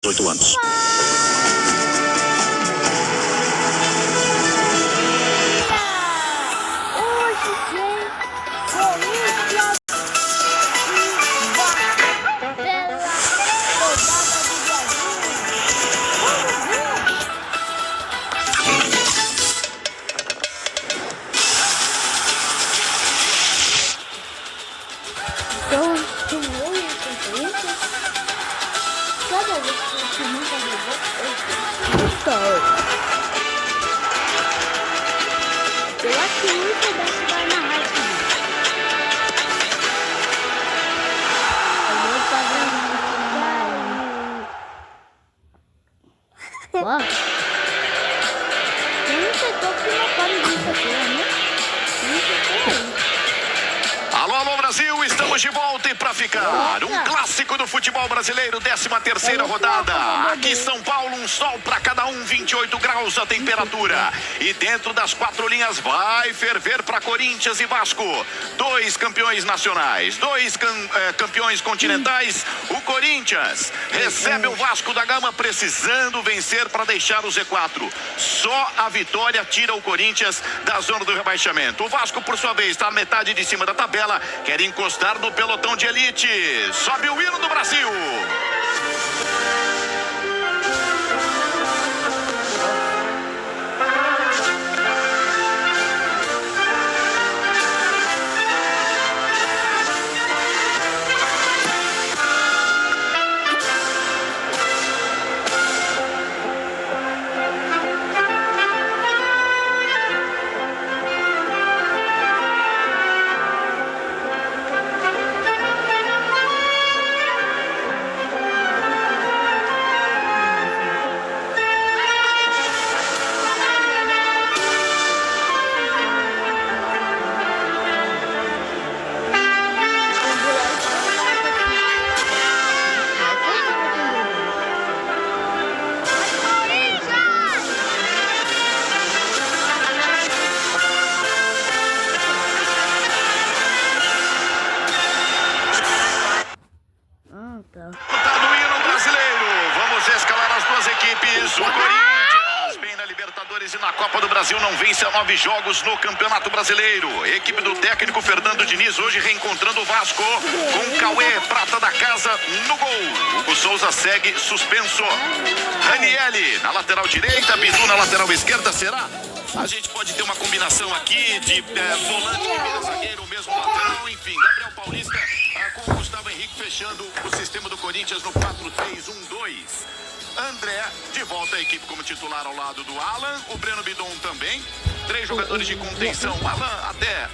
18 anos. Alô, Brasil, estamos de volta e para ficar um clássico do futebol brasileiro, 13ª rodada. Aqui em São Paulo, um sol para cada um, 28 graus a temperatura. E dentro das 4 linhas vai ferver para Corinthians e Vasco. 2 campeões nacionais, 2 campeões continentais. O Corinthians recebe o Vasco da Gama precisando vencer para deixar o Z4. Só a vitória tira o Corinthians da zona do rebaixamento. O Vasco, por sua vez, está na metade de cima da tabela. Quer encostar no pelotão de elite. Sobe o hino do Brasil. O Corinthians, bem na Libertadores e na Copa do Brasil, não vence há 9 jogos no Campeonato Brasileiro. Equipe do técnico Fernando Diniz hoje reencontrando o Vasco com Cauê, prata da casa, no gol. Hugo Souza segue suspenso. Ranieri na lateral direita, Bidu na lateral esquerda, será? A gente pode ter uma combinação aqui de volante, primeiro zagueiro, mesmo lateral, enfim. Gabriel Paulista com o Gustavo Henrique fechando o sistema do Corinthians no 4-3-1-2. André de volta à equipe como titular ao lado do Alan, o Breno Bidon também. 3 jogadores de contenção.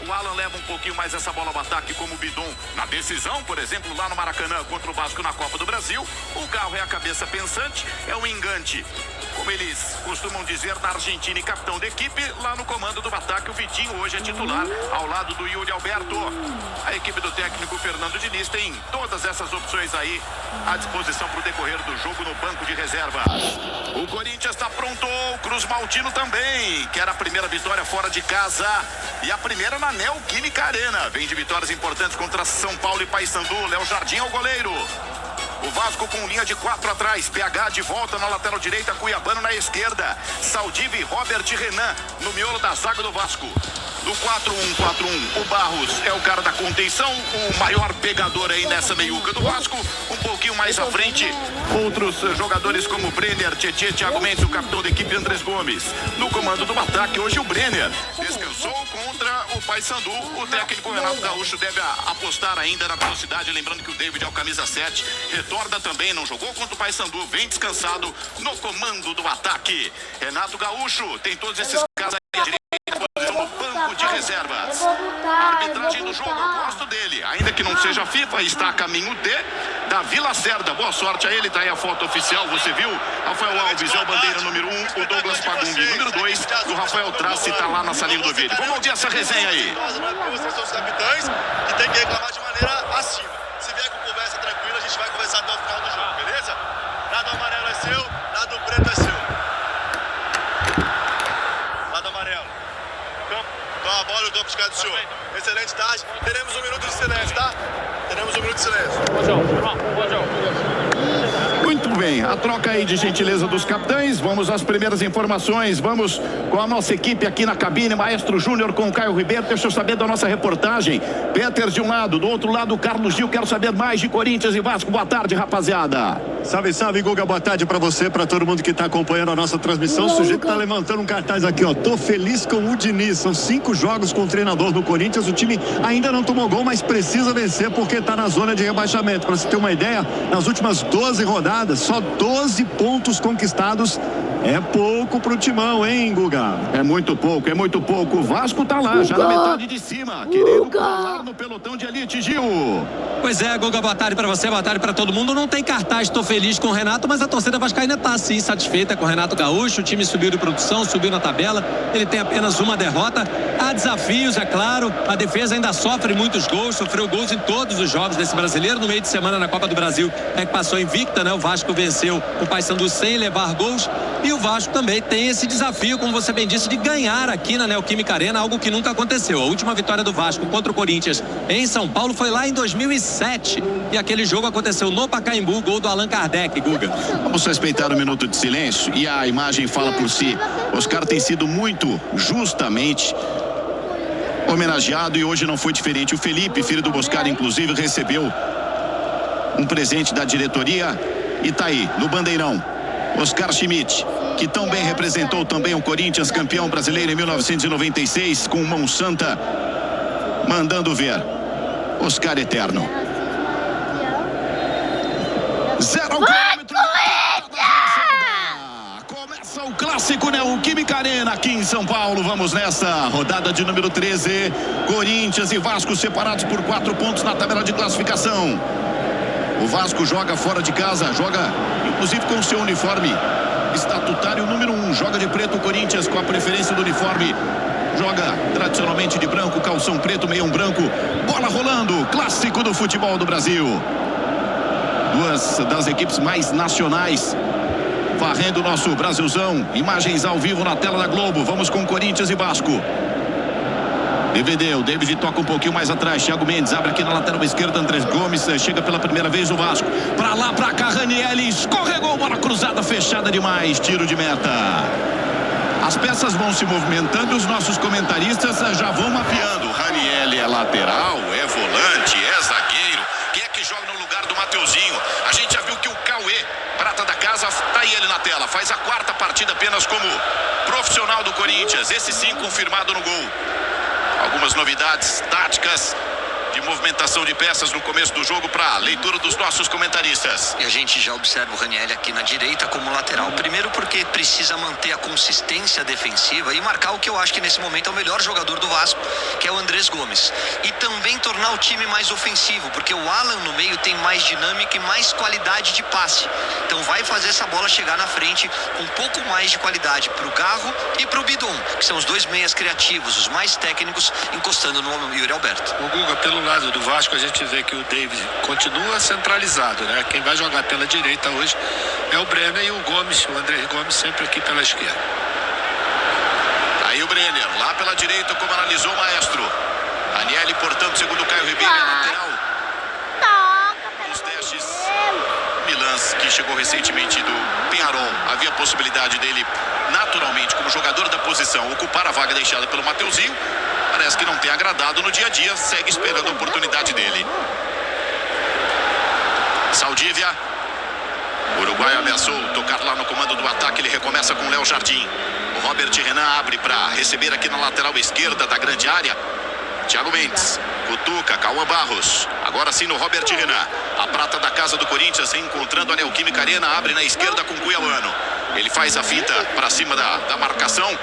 O Alan leva um pouquinho mais essa bola ao ataque, como o Bidon na decisão, por exemplo, lá no Maracanã contra o Vasco na Copa do Brasil. O Garro é a cabeça pensante, é um engante, como eles costumam dizer, na Argentina, e capitão da equipe. Lá no comando do ataque, o Vitinho hoje é titular ao lado do Yuri Alberto. A equipe do técnico Fernando Diniz tem todas essas opções aí à disposição para o decorrer do jogo no banco de reservas. O Corinthians está pronto, o Cruz Maltino também, que era a primeira vitória fora de casa e a primeira na Neoquímica Arena. Vem de vitórias importantes contra São Paulo e Paysandu. Léo Jardim é o goleiro. O Vasco com linha de 4 atrás. PH de volta na lateral direita, Cuiabano na esquerda. Saldive, Robert e Renan no miolo da zaga do Vasco. Do 4-1-4-1, o Barros é o cara da contenção, o maior pegador aí nessa meiuca do Vasco. Um pouquinho mais à frente, outros jogadores como Brenner, Tietê, Thiago Mendes, o capitão da equipe Andrés Gomes. No comando do ataque, hoje o Brenner descansou contra o Paysandu. O técnico Renato Gaúcho deve apostar ainda na velocidade, lembrando que o David é o camisa 7, retorna também, não jogou contra o Paysandu, vem descansado no comando do ataque. Renato Gaúcho tem todos esses caras aí à direita, posição no banco de reservas. A arbitragem do jogo, eu gosto dele, ainda que não seja FIFA, está a caminho da Vila Cerda. Boa sorte a ele, tá aí a foto oficial, você viu? Rafael Alves é o bandeira número 1, o Douglas Pagung número 2, o Rafael Trace tá lá na salinha do vídeo. Vamos ouvir essa resenha aí. Vocês são os capitães que tem que reclamar de maneira acima. Se vier com conversa tranquila, a gente vai conversar até o final do jogo, beleza? Lado amarelo é seu, lado preto é seu. Lado amarelo. Toma a bola e o campo de cada do senhor. Excelente tarde. Teremos 1 minuto de silêncio, tá? Teremos 1 minuto de silêncio. Muito Muito bem, a troca aí de gentileza dos capitães. Vamos às primeiras informações. Vamos com a nossa equipe aqui na cabine. Maestro Júnior com o Caio Ribeiro. Deixa eu saber da nossa reportagem. Peters de um lado, do outro lado Carlos Gil. Quero saber mais de Corinthians e Vasco. Boa tarde, rapaziada. Salve, salve, Guga. Boa tarde pra você, pra todo mundo que tá acompanhando a nossa transmissão. O sujeito tá levantando um cartaz aqui, ó. Tô feliz com o Diniz. São 5 jogos com o treinador do Corinthians. O time ainda não tomou gol, mas precisa vencer porque tá na zona de rebaixamento. Pra você ter uma ideia, nas últimas 12 rodadas, só 12 pontos conquistados. É pouco pro Timão, hein, Guga? É muito pouco, é muito pouco. O Vasco tá lá, já na metade de cima, querendo colar no pelotão de elite, Gil. Pois é, Guga, boa tarde pra você, boa tarde pra todo mundo. Não tem cartaz, tô feliz com o Renato, mas a torcida vascaína tá sim satisfeita com o Renato Gaúcho. O time subiu de produção, subiu na tabela. Ele tem apenas uma derrota. Há desafios, é claro. A defesa ainda sofre muitos gols, sofreu gols em todos os jogos desse brasileiro. No meio de semana na Copa do Brasil é que passou invicta, né? O Vasco venceu o Paysandu sem levar gols. E o Vasco também tem esse desafio, como você bem disse, de ganhar aqui na Neoquímica Arena, algo que nunca aconteceu. A última vitória do Vasco contra o Corinthians em São Paulo foi lá em 2007. E aquele jogo aconteceu no Pacaembu, gol do Allan Kardec, Guga. Vamos respeitar um minuto de silêncio e a imagem fala por si. Oscar tem sido muito justamente homenageado e hoje não foi diferente. O Felipe, filho do Oscar, inclusive, recebeu um presente da diretoria e tá aí, no bandeirão. Oscar Schmidt, que tão bem representou também o Corinthians, campeão brasileiro em 1996, com mão santa, mandando ver. Oscar eterno. 0 km. Começa o clássico Neoquímica Arena aqui em São Paulo. Vamos nessa rodada de número 13. Corinthians e Vasco separados por 4 pontos na tabela de classificação. O Vasco joga fora de casa, joga inclusive com o seu uniforme estatutário número 1. Joga de preto. O Corinthians com a preferência do uniforme joga tradicionalmente de branco, calção preto, meião branco. Bola rolando, clássico do futebol do Brasil. Duas das equipes mais nacionais varrendo o nosso Brasilzão. Imagens ao vivo na tela da Globo. Vamos com Corinthians e Vasco. DVD, o David toca um pouquinho mais atrás. Thiago Mendes abre aqui na lateral esquerda. Andrés Gomes chega pela primeira vez o Vasco. Pra lá, pra cá, Ranielli escorregou, bola cruzada, fechada demais. Tiro de meta. As peças vão se movimentando e os nossos comentaristas já vão mapeando. Ranielli é lateral, é volante, é zagueiro. Quem é que joga no lugar do Mateuzinho? A gente já viu que o Cauê, prata da casa, tá aí ele na tela. Faz a 4ª partida apenas como profissional do Corinthians. Esse sim confirmado no gol. Algumas novidades táticas de movimentação de peças no começo do jogo para leitura dos nossos comentaristas. E a gente já observa o Ranielli aqui na direita como lateral. Primeiro porque precisa manter a consistência defensiva e marcar o que eu acho que nesse momento é o melhor jogador do Vasco, que é o Andrés Gomes. E também tornar o time mais ofensivo, porque o Alan no meio tem mais dinâmica e mais qualidade de passe. Então vai fazer essa bola chegar na frente com um pouco mais de qualidade para o Garro e para o Bidon, que são os dois meias criativos, os mais técnicos, encostando no Yuri Alberto. O Guga, pelo lado do Vasco, a gente vê que o David continua centralizado, né? Quem vai jogar pela direita hoje é o Brenner e o Gomes, o Andrés Gomes sempre aqui pela esquerda. Aí o Brenner, lá pela direita, como analisou o maestro. Ranielli, portanto, segundo o Caio Ribeiro, é lateral. Os testes, Milan, que chegou recentemente do Penharol, havia a possibilidade dele, naturalmente, como jogador da posição, ocupar a vaga deixada pelo Mateuzinho. Parece que não tem agradado no dia a dia, segue esperando a oportunidade dele. Saldívia. O Uruguai ameaçou tocar lá no comando do ataque, ele recomeça com o Léo Jardim. O Robert Renan abre para receber aqui na lateral esquerda da grande área. Thiago Mendes, cutuca, Cauã Barros. Agora sim no Robert Renan. A prata da casa do Corinthians encontrando a Neoquímica Arena, abre na esquerda com o Cuiabano. Ele faz a finta para cima da marcação.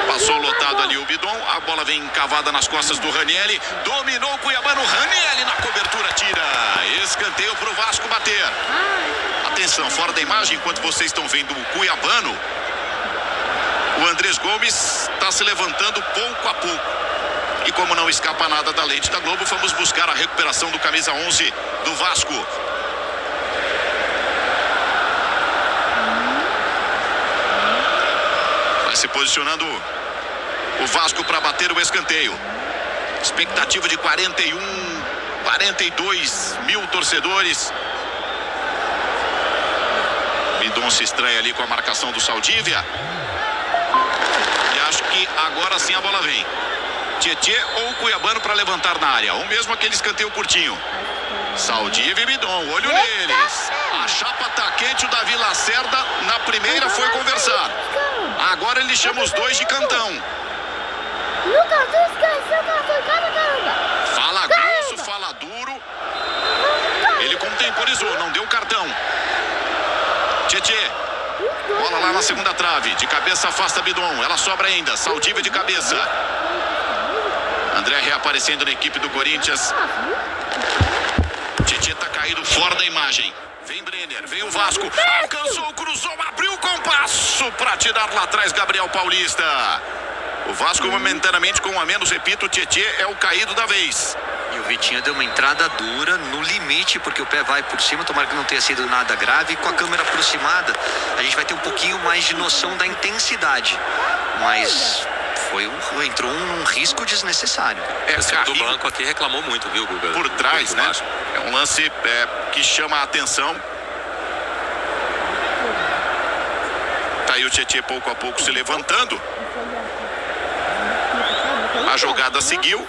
Passou lotado ali o Bidon, a bola vem cavada nas costas do Ranielli, dominou o Cuiabano, Ranielli na cobertura, tira, escanteio para o Vasco bater. Atenção, fora da imagem, enquanto vocês estão vendo o Cuiabano, o Andrés Gomes está se levantando pouco a pouco. E como não escapa nada da lente da Globo, vamos buscar a recuperação do camisa 11 do Vasco. Se posicionando o Vasco para bater o escanteio. Expectativa de 42 mil torcedores. Bidon se estreia ali com a marcação do Saldívia. E acho que agora sim a bola vem. Tietê ou o Cuiabano para levantar na área. Ou mesmo aquele escanteio curtinho. Saldívia e Bidon, olho neles. A chapa tá quente, o Davi Lacerda na primeira foi conversar. Agora ele chama os dois de cantão. Lucas, tu esqueceu o cartão, caramba. Fala grosso, fala duro. Ele contemporizou, não deu cartão. Tietê. Bola lá na segunda trave. De cabeça afasta Bidon. Ela sobra ainda. Saldívia de cabeça. André reaparecendo na equipe do Corinthians. Tietê tá caído fora da imagem. Vem Brenner, vem o Vasco. Alcançou, cruzou, abriu o compasso para tirar lá atrás Gabriel Paulista. O Vasco momentaneamente com um a menos, repito, o Tietê é o caído da vez. E o Vitinho deu uma entrada dura, no limite, porque o pé vai por cima, tomara que não tenha sido nada grave. E com a câmera aproximada, a gente vai ter um pouquinho mais de noção da intensidade. Mas entrou num risco desnecessário. O do banco aqui reclamou muito, viu, Guga? Por trás, né? É um lance que chama a atenção. Tá aí o Tietê pouco a pouco se levantando. A jogada seguiu.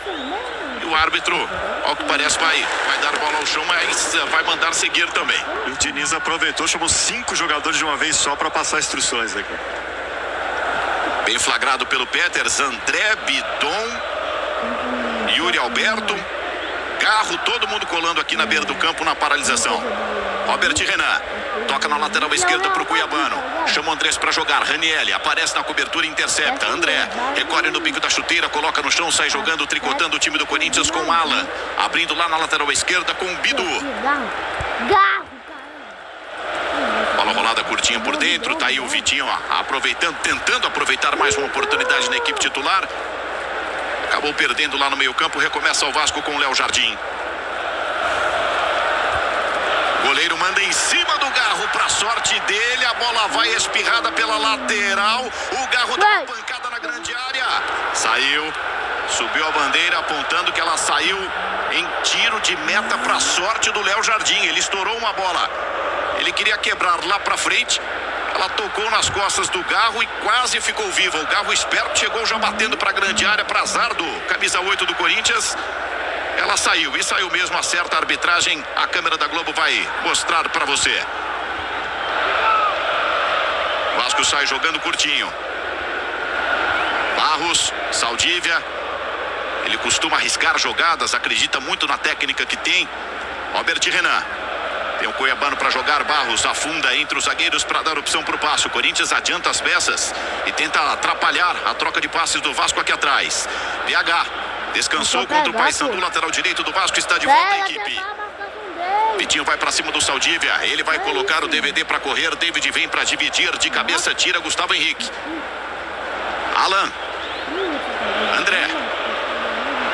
E o árbitro, ao que parece, vai dar bola ao chão, mas vai mandar seguir também. E o Diniz aproveitou, chamou 5 jogadores de uma vez só para passar instruções aqui. Bem flagrado pelo Peters, André, Bidon, Yuri Alberto, Garro, todo mundo colando aqui na beira do campo na paralisação. Robert Renan, toca na lateral esquerda para o Cuiabano. Chama o Andrés para jogar, Ranieri aparece na cobertura e intercepta. André, recorre no bico da chuteira, coloca no chão, sai jogando, tricotando o time do Corinthians com Alan. Abrindo lá na lateral esquerda com Bidu. Bola rolada curtinha por dentro, tá aí o Vitinho aproveitando, tentando aproveitar mais uma oportunidade na equipe titular. Acabou perdendo lá no meio campo, recomeça o Vasco com o Léo Jardim. Goleiro manda em cima do Garro, pra sorte dele, a bola vai espirrada pela lateral. O Garro dá uma pancada na grande área. Saiu, subiu a bandeira apontando que ela saiu em tiro de meta pra sorte do Léo Jardim. Ele estourou uma bola. Ele queria quebrar lá pra frente. Ela tocou nas costas do Garro e quase ficou viva. O Garro esperto chegou já batendo pra grande área, pra azar do camisa 8 do Corinthians. Ela saiu, e saiu mesmo, acerta a arbitragem. A câmera da Globo vai mostrar pra você. Vasco sai jogando curtinho. Barros, Saldívia. Ele costuma arriscar jogadas, acredita muito na técnica que tem. Robert Renan. Tem o Cuiabano para jogar, Barros afunda entre os zagueiros para dar opção para o passe. O Corinthians adianta as peças e tenta atrapalhar a troca de passes do Vasco aqui atrás. PH descansou contra o Paysandu, lateral direito do Vasco, está de volta a equipe. Vitinho vai para cima do Saldívia, ele vai colocar o DVD para correr. David vem para dividir, de cabeça tira Gustavo Henrique. Alan. André.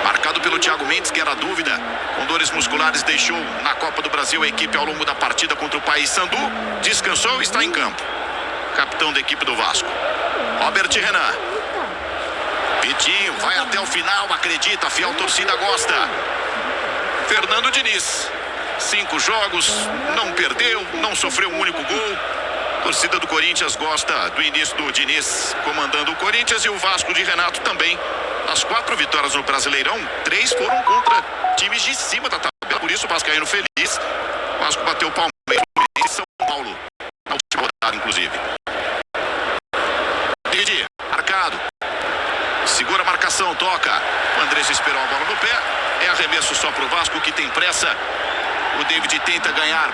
Marcado pelo Thiago Mendes, que era dúvida. Com dores musculares, deixou na Copa do Brasil a equipe ao longo da partida contra o Paysandu. Descansou e está em campo. Capitão da equipe do Vasco. Robert Renan. Vitinho vai até o final, acredita, a fiel torcida gosta. Fernando Diniz. 5 jogos, não perdeu, não sofreu um único gol. Torcida do Corinthians gosta do início do Diniz comandando o Corinthians, e o Vasco de Renato também. As 4 vitórias no Brasileirão, 3 foram contra times de cima da tabela. Por isso o Vascaíno feliz. O Vasco bateu o Palmeiras e São Paulo na última rodada, inclusive. David, marcado. Segura a marcação, toca. O Andrés esperou a bola no pé. É arremesso só para o Vasco, que tem pressa. O David tenta ganhar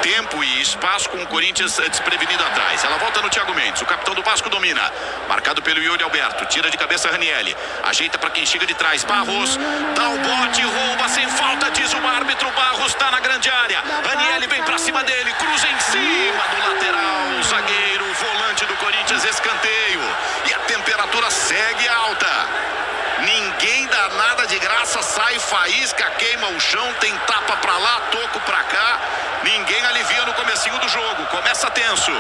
tempo e espaço com o Corinthians desprevenido atrás. Ela volta no Thiago Mendes. O capitão do Vasco domina. Marcado pelo Yuri Alberto. Tira de cabeça Ranieri. Ajeita para quem chega de trás. Barros. Dá o bote, rouba sem falta, diz o árbitro. Barros está na grande área. Ranieri vem para cima dele. Cruza em cima do lateral. Zagueiro, volante do Corinthians. Escanteio. E a temperatura segue alta. Ninguém dá nada de graça, sai faísca, queima o chão, tem tapa pra lá, toco pra cá. Ninguém alivia no comecinho do jogo, começa tenso.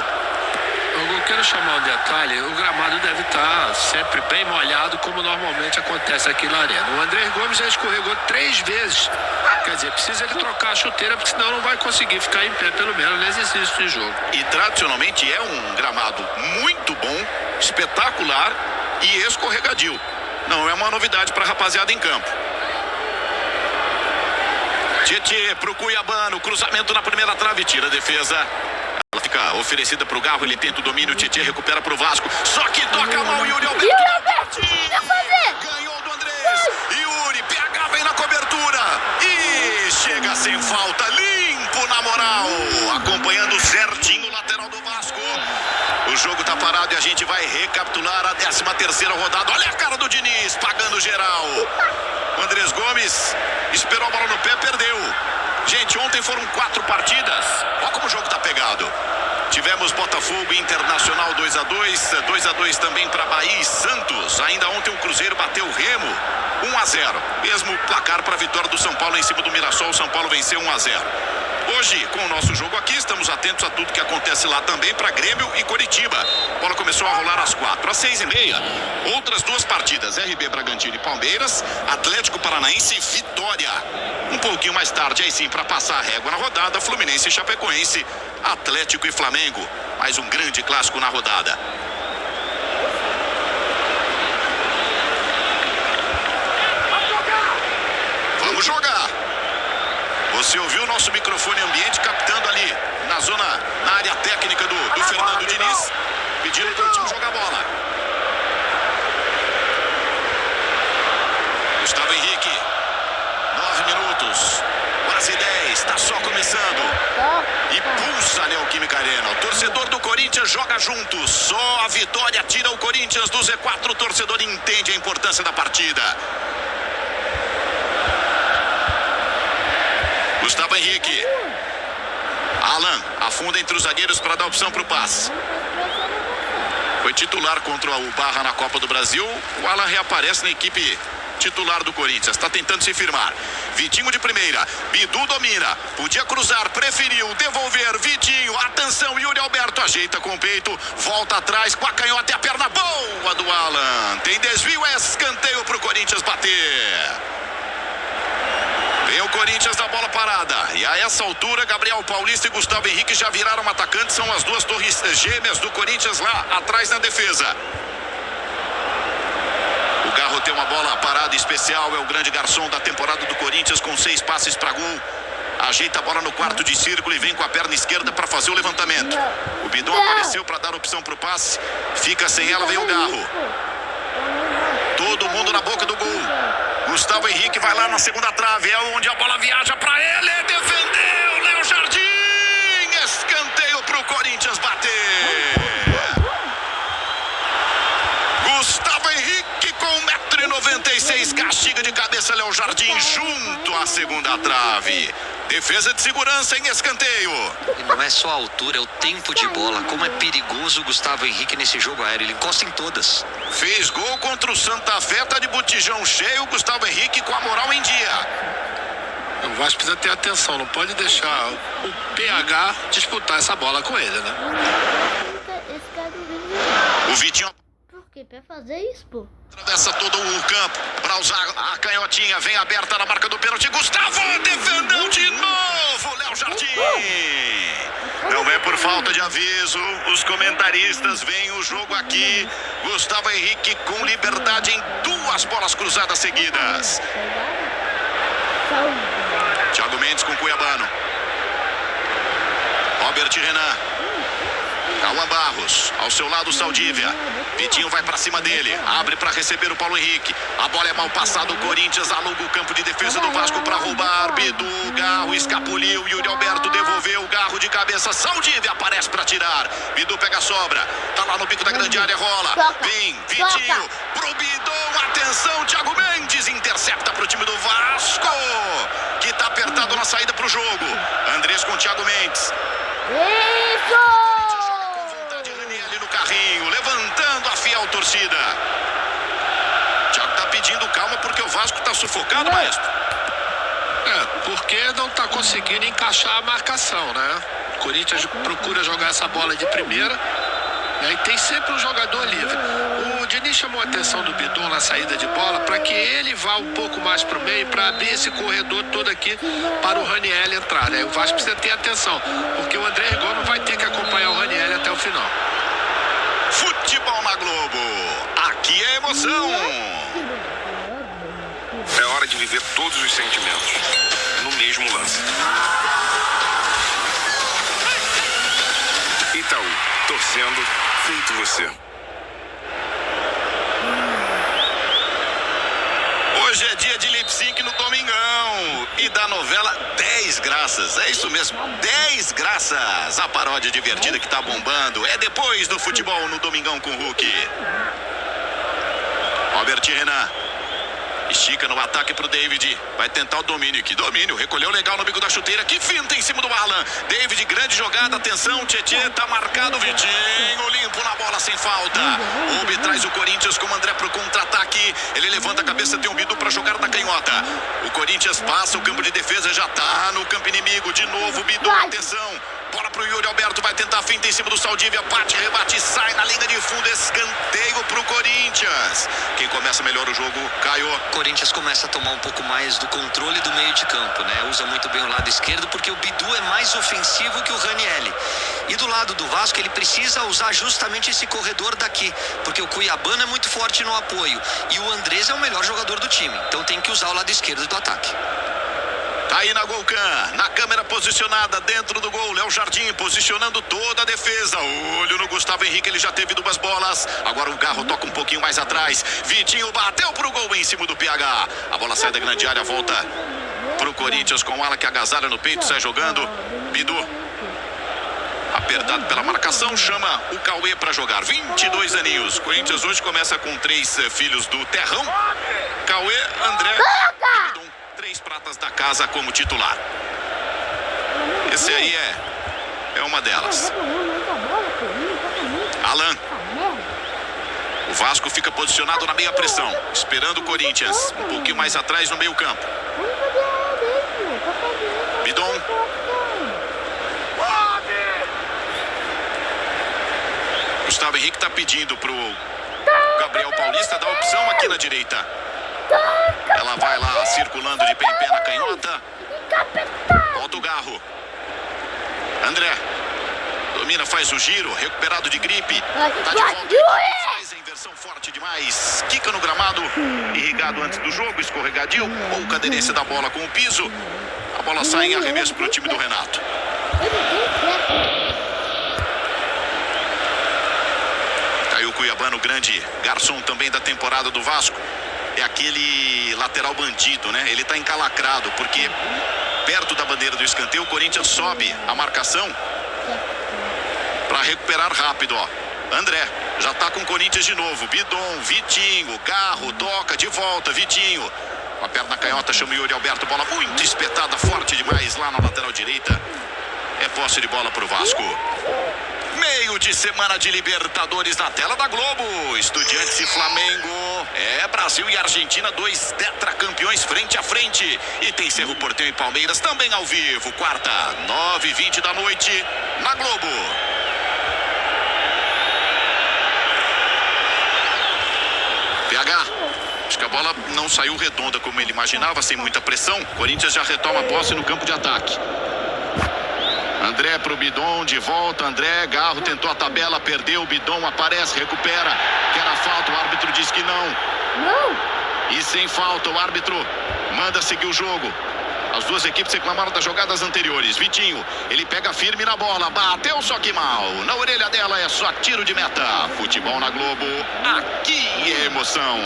quero chamar um detalhe, o gramado deve estar sempre bem molhado, como normalmente acontece aqui na arena. O Andrés Gomes já escorregou 3 vezes. Quer dizer, precisa ele trocar a chuteira, porque senão não vai conseguir ficar em pé, pelo menos, nesse exercício de jogo. E tradicionalmente é um gramado muito bom, espetacular e escorregadio. Não é uma novidade para a rapaziada em campo. Tietê pro Cuiabano, cruzamento na primeira trave, tira a defesa. Ela fica oferecida pro Garro, ele tenta o domínio, Tietê recupera pro Vasco. Só que toca mal, Yuri Alberto. Ganhou do Andrés. Yuri, PH vem na cobertura. E chega sem falta, limpo na moral. Acompanhando certinho o lateral do Vasco. O jogo tá parado e a gente vai recapitular a 13ª rodada. Olha a cara do Diniz, pagando geral. O Andrés Gomes esperou a bola no pé, perdeu. Gente, ontem foram 4 partidas. Olha como o jogo tá pegado. Tivemos Botafogo e Internacional 2-2. 2-2 também para Bahia e Santos. Ainda ontem o Cruzeiro bateu o Remo 1-0. Mesmo placar para a vitória do São Paulo em cima do Mirassol. O São Paulo venceu 1-0. Hoje, com o nosso jogo aqui, estamos atentos a tudo que acontece lá também para Grêmio e Coritiba. A bola começou a rolar às 4. Às 6h30, outras 2 partidas. RB Bragantino e Palmeiras, Atlético Paranaense e Vitória. Um pouquinho mais tarde, aí sim, para passar a régua na rodada, Fluminense e Chapecoense, Atlético e Flamengo. Mais um grande clássico na rodada. Vamos jogar! Você ouviu o nosso microfone ambiente captando ali na área técnica do Fernando Diniz, pedindo para o time jogar bola. Gustavo Henrique, 9 minutos, quase 10, está só começando. E pulsa a Neoquímica Arena. O torcedor do Corinthians joga junto. Só a vitória tira o Corinthians do Z4. O torcedor entende a importância da partida. Gustavo Henrique. Alan afunda entre os zagueiros para dar opção para o passe. Foi titular contra o Barra na Copa do Brasil. O Alan reaparece na equipe titular do Corinthians. Está tentando se firmar. Vitinho de primeira. Bidu domina. Podia cruzar. Preferiu devolver. Vitinho. Atenção. Yuri Alberto ajeita com o peito. Volta atrás com a canhota e a perna boa do Alan. Tem desvio. É escanteio para o Corinthians bater. Vem o Corinthians da bola parada. E a essa altura, Gabriel Paulista e Gustavo Henrique já viraram atacantes. São as 2 torres gêmeas do Corinthians lá atrás na defesa. O Garro tem uma bola parada especial. É o grande garçom da temporada do Corinthians com 6 passes para gol. Ajeita a bola no quarto de círculo e vem com a perna esquerda para fazer o levantamento. O Bidon apareceu para dar opção para o passe. Fica sem ela, vem o Garro. Todo mundo na boca do gol. Gustavo Henrique vai lá na segunda trave. É onde a bola viaja para ele. Defendeu. Léo Jardim. Escanteio para o Corinthians bater. Gustavo Henrique com 1,96 m. Castiga de cabeça Léo Jardim junto à segunda trave. Defesa de segurança em escanteio. E não é só a altura, é o tempo de bola. Como é perigoso o Gustavo Henrique nesse jogo aéreo. Ele encosta em todas. Fez gol contra o Santa Fé, tá de botijão cheio. Gustavo Henrique com a moral em dia. O Vasco precisa ter atenção. Não pode deixar o PH disputar essa bola com ele, né? O Vitinho... Por quê? Pra fazer isso, pô? Atravessa todo o campo para usar a canhotinha. Vem aberta na marca do pênalti. Gustavo defendeu de novo. Léo Jardim. Não é por falta de aviso. Os comentaristas veem o jogo aqui. Gustavo Henrique com liberdade em 2 bolas cruzadas seguidas. Thiago Mendes com Cuiabano. Robert Renan. Cauã Barros, ao seu lado Saldívia. Vitinho vai pra cima dele, abre pra receber o Paulo Henrique. A bola é mal passada, o Corinthians aluga o campo de defesa do Vasco pra roubar. Bidu, Garro escapuliu, Yuri Alberto devolveu, Garro de cabeça, Saldívia aparece pra tirar. Bidu pega a sobra, tá lá no bico da grande área, rola. Vem, Vitinho, pro Bidon, atenção, Thiago Mendes intercepta pro time do Vasco, que tá apertado na saída pro jogo. Andrés com Thiago Mendes. Isso! Carrinho, levantando a fiel torcida. Thiago tá pedindo calma porque o Vasco tá sufocado, maestro. Porque não tá conseguindo encaixar a marcação, né? O Corinthians procura jogar essa bola de primeira né? E tem sempre um jogador livre. O Diniz chamou a atenção do Bidon na saída de bola para que ele vá um pouco mais para o meio, para abrir esse corredor todo aqui para o Ranieri entrar, né? O Vasco precisa ter atenção, porque o Andrés Gomes vai ter que acompanhar o Ranieri até o final. Futebol na Globo. Aqui é emoção. É hora de viver todos os sentimentos no mesmo lance. Itaú, torcendo, feito você. Hoje é dia de lip sync no Domingão e da novela 10 Graças. É isso mesmo, 10 Graças. A paródia divertida que tá bombando. É depois do futebol no Domingão com o Hulk. Robert Renan. Estica no ataque pro David. Vai tentar o domínio aqui. Domínio. Recolheu legal no bico da chuteira. Que finta em cima do Alan. David, grande jogada. Atenção, Tietê. Tá marcado. Vitinho limpo na bola sem falta. Ubi traz o Corinthians com o André pro contra-ataque. Ele levanta a cabeça. Tem um Bidu pra jogar na canhota. O Corinthians passa. O campo de defesa já tá no campo inimigo. De novo, Bidu. Atenção. Bola pro Yuri Alberto. Vai tentar a finta em cima do Saldívia. Bate, rebate, sai na linha de fundo. Escanteio pro Corinthians. Quem começa melhor o jogo, Caio. O Corinthians começa a tomar um pouco mais do controle do meio de campo, né? Usa muito bem o lado esquerdo porque o Bidu é mais ofensivo que o Ranieri. E do lado do Vasco ele precisa usar justamente esse corredor daqui, porque o Cuiabano é muito forte no apoio e o Andrés é o melhor jogador do time. Então tem que usar o lado esquerdo do ataque. Tá aí na Golcan, na câmera posicionada dentro do gol, Léo Jardim posicionando toda a defesa. Olho no Gustavo Henrique, ele já teve 2 bolas. Agora o Garro toca um pouquinho mais atrás. Vitinho bateu pro gol em cima do PH. A bola sai da grande área, volta pro Corinthians com o Ala que agasalha no peito, sai jogando. Bidu, apertado pela marcação, chama o Cauê para jogar. 22 aninhos. Corinthians hoje começa com 3 filhos do Terrão. Cauê, André e Bidu. 3 pratas da casa como titular. Esse aí é uma delas. Alan. O Vasco fica posicionado na meia pressão, esperando o Corinthians um pouquinho mais atrás no meio campo. Bidon. Gustavo Henrique está pedindo pro Gabriel Paulista dar opção aqui na direita. Ela vai lá circulando de pé em pé na canhota. Volta o Garro. André. Domina, faz o giro. Recuperado de gripe. Tá de volta. Faz a inversão forte demais. Quica no gramado. Irrigado antes do jogo. Escorregadio. Pouca aderência da bola com o piso. A bola sai em arremesso pro time do Renato. Caiu o Cuiabano, grande garçom também da temporada do Vasco. É aquele lateral bandido, né? Ele tá encalacrado, porque perto da bandeira do escanteio, o Corinthians sobe a marcação para recuperar rápido, ó. André, já tá com o Corinthians de novo. Bidon, Vitinho, Garro, toca de volta, Vitinho. Com a perna canhota, chama o Yuri Alberto, bola muito espetada, forte demais lá na lateral direita. É posse de bola pro Vasco. Meio de semana de Libertadores na tela da Globo. Estudiantes e Flamengo. É Brasil e Argentina, 2 tetracampeões frente a frente. E tem Cerro Porteño e Palmeiras também ao vivo. Quarta, 9h20 da noite na Globo. PH. Acho que a bola não saiu redonda como ele imaginava, sem muita pressão. Corinthians já retoma a posse no campo de ataque. André pro Bidon, de volta, André, Garro tentou a tabela, perdeu, Bidon aparece, recupera, quer a falta, o árbitro diz que não. E sem falta, o árbitro manda seguir o jogo. As duas equipes reclamaram das jogadas anteriores. Vitinho, ele pega firme na bola, bateu só que mal. Na orelha dela é só tiro de meta. Futebol na Globo, aqui é emoção.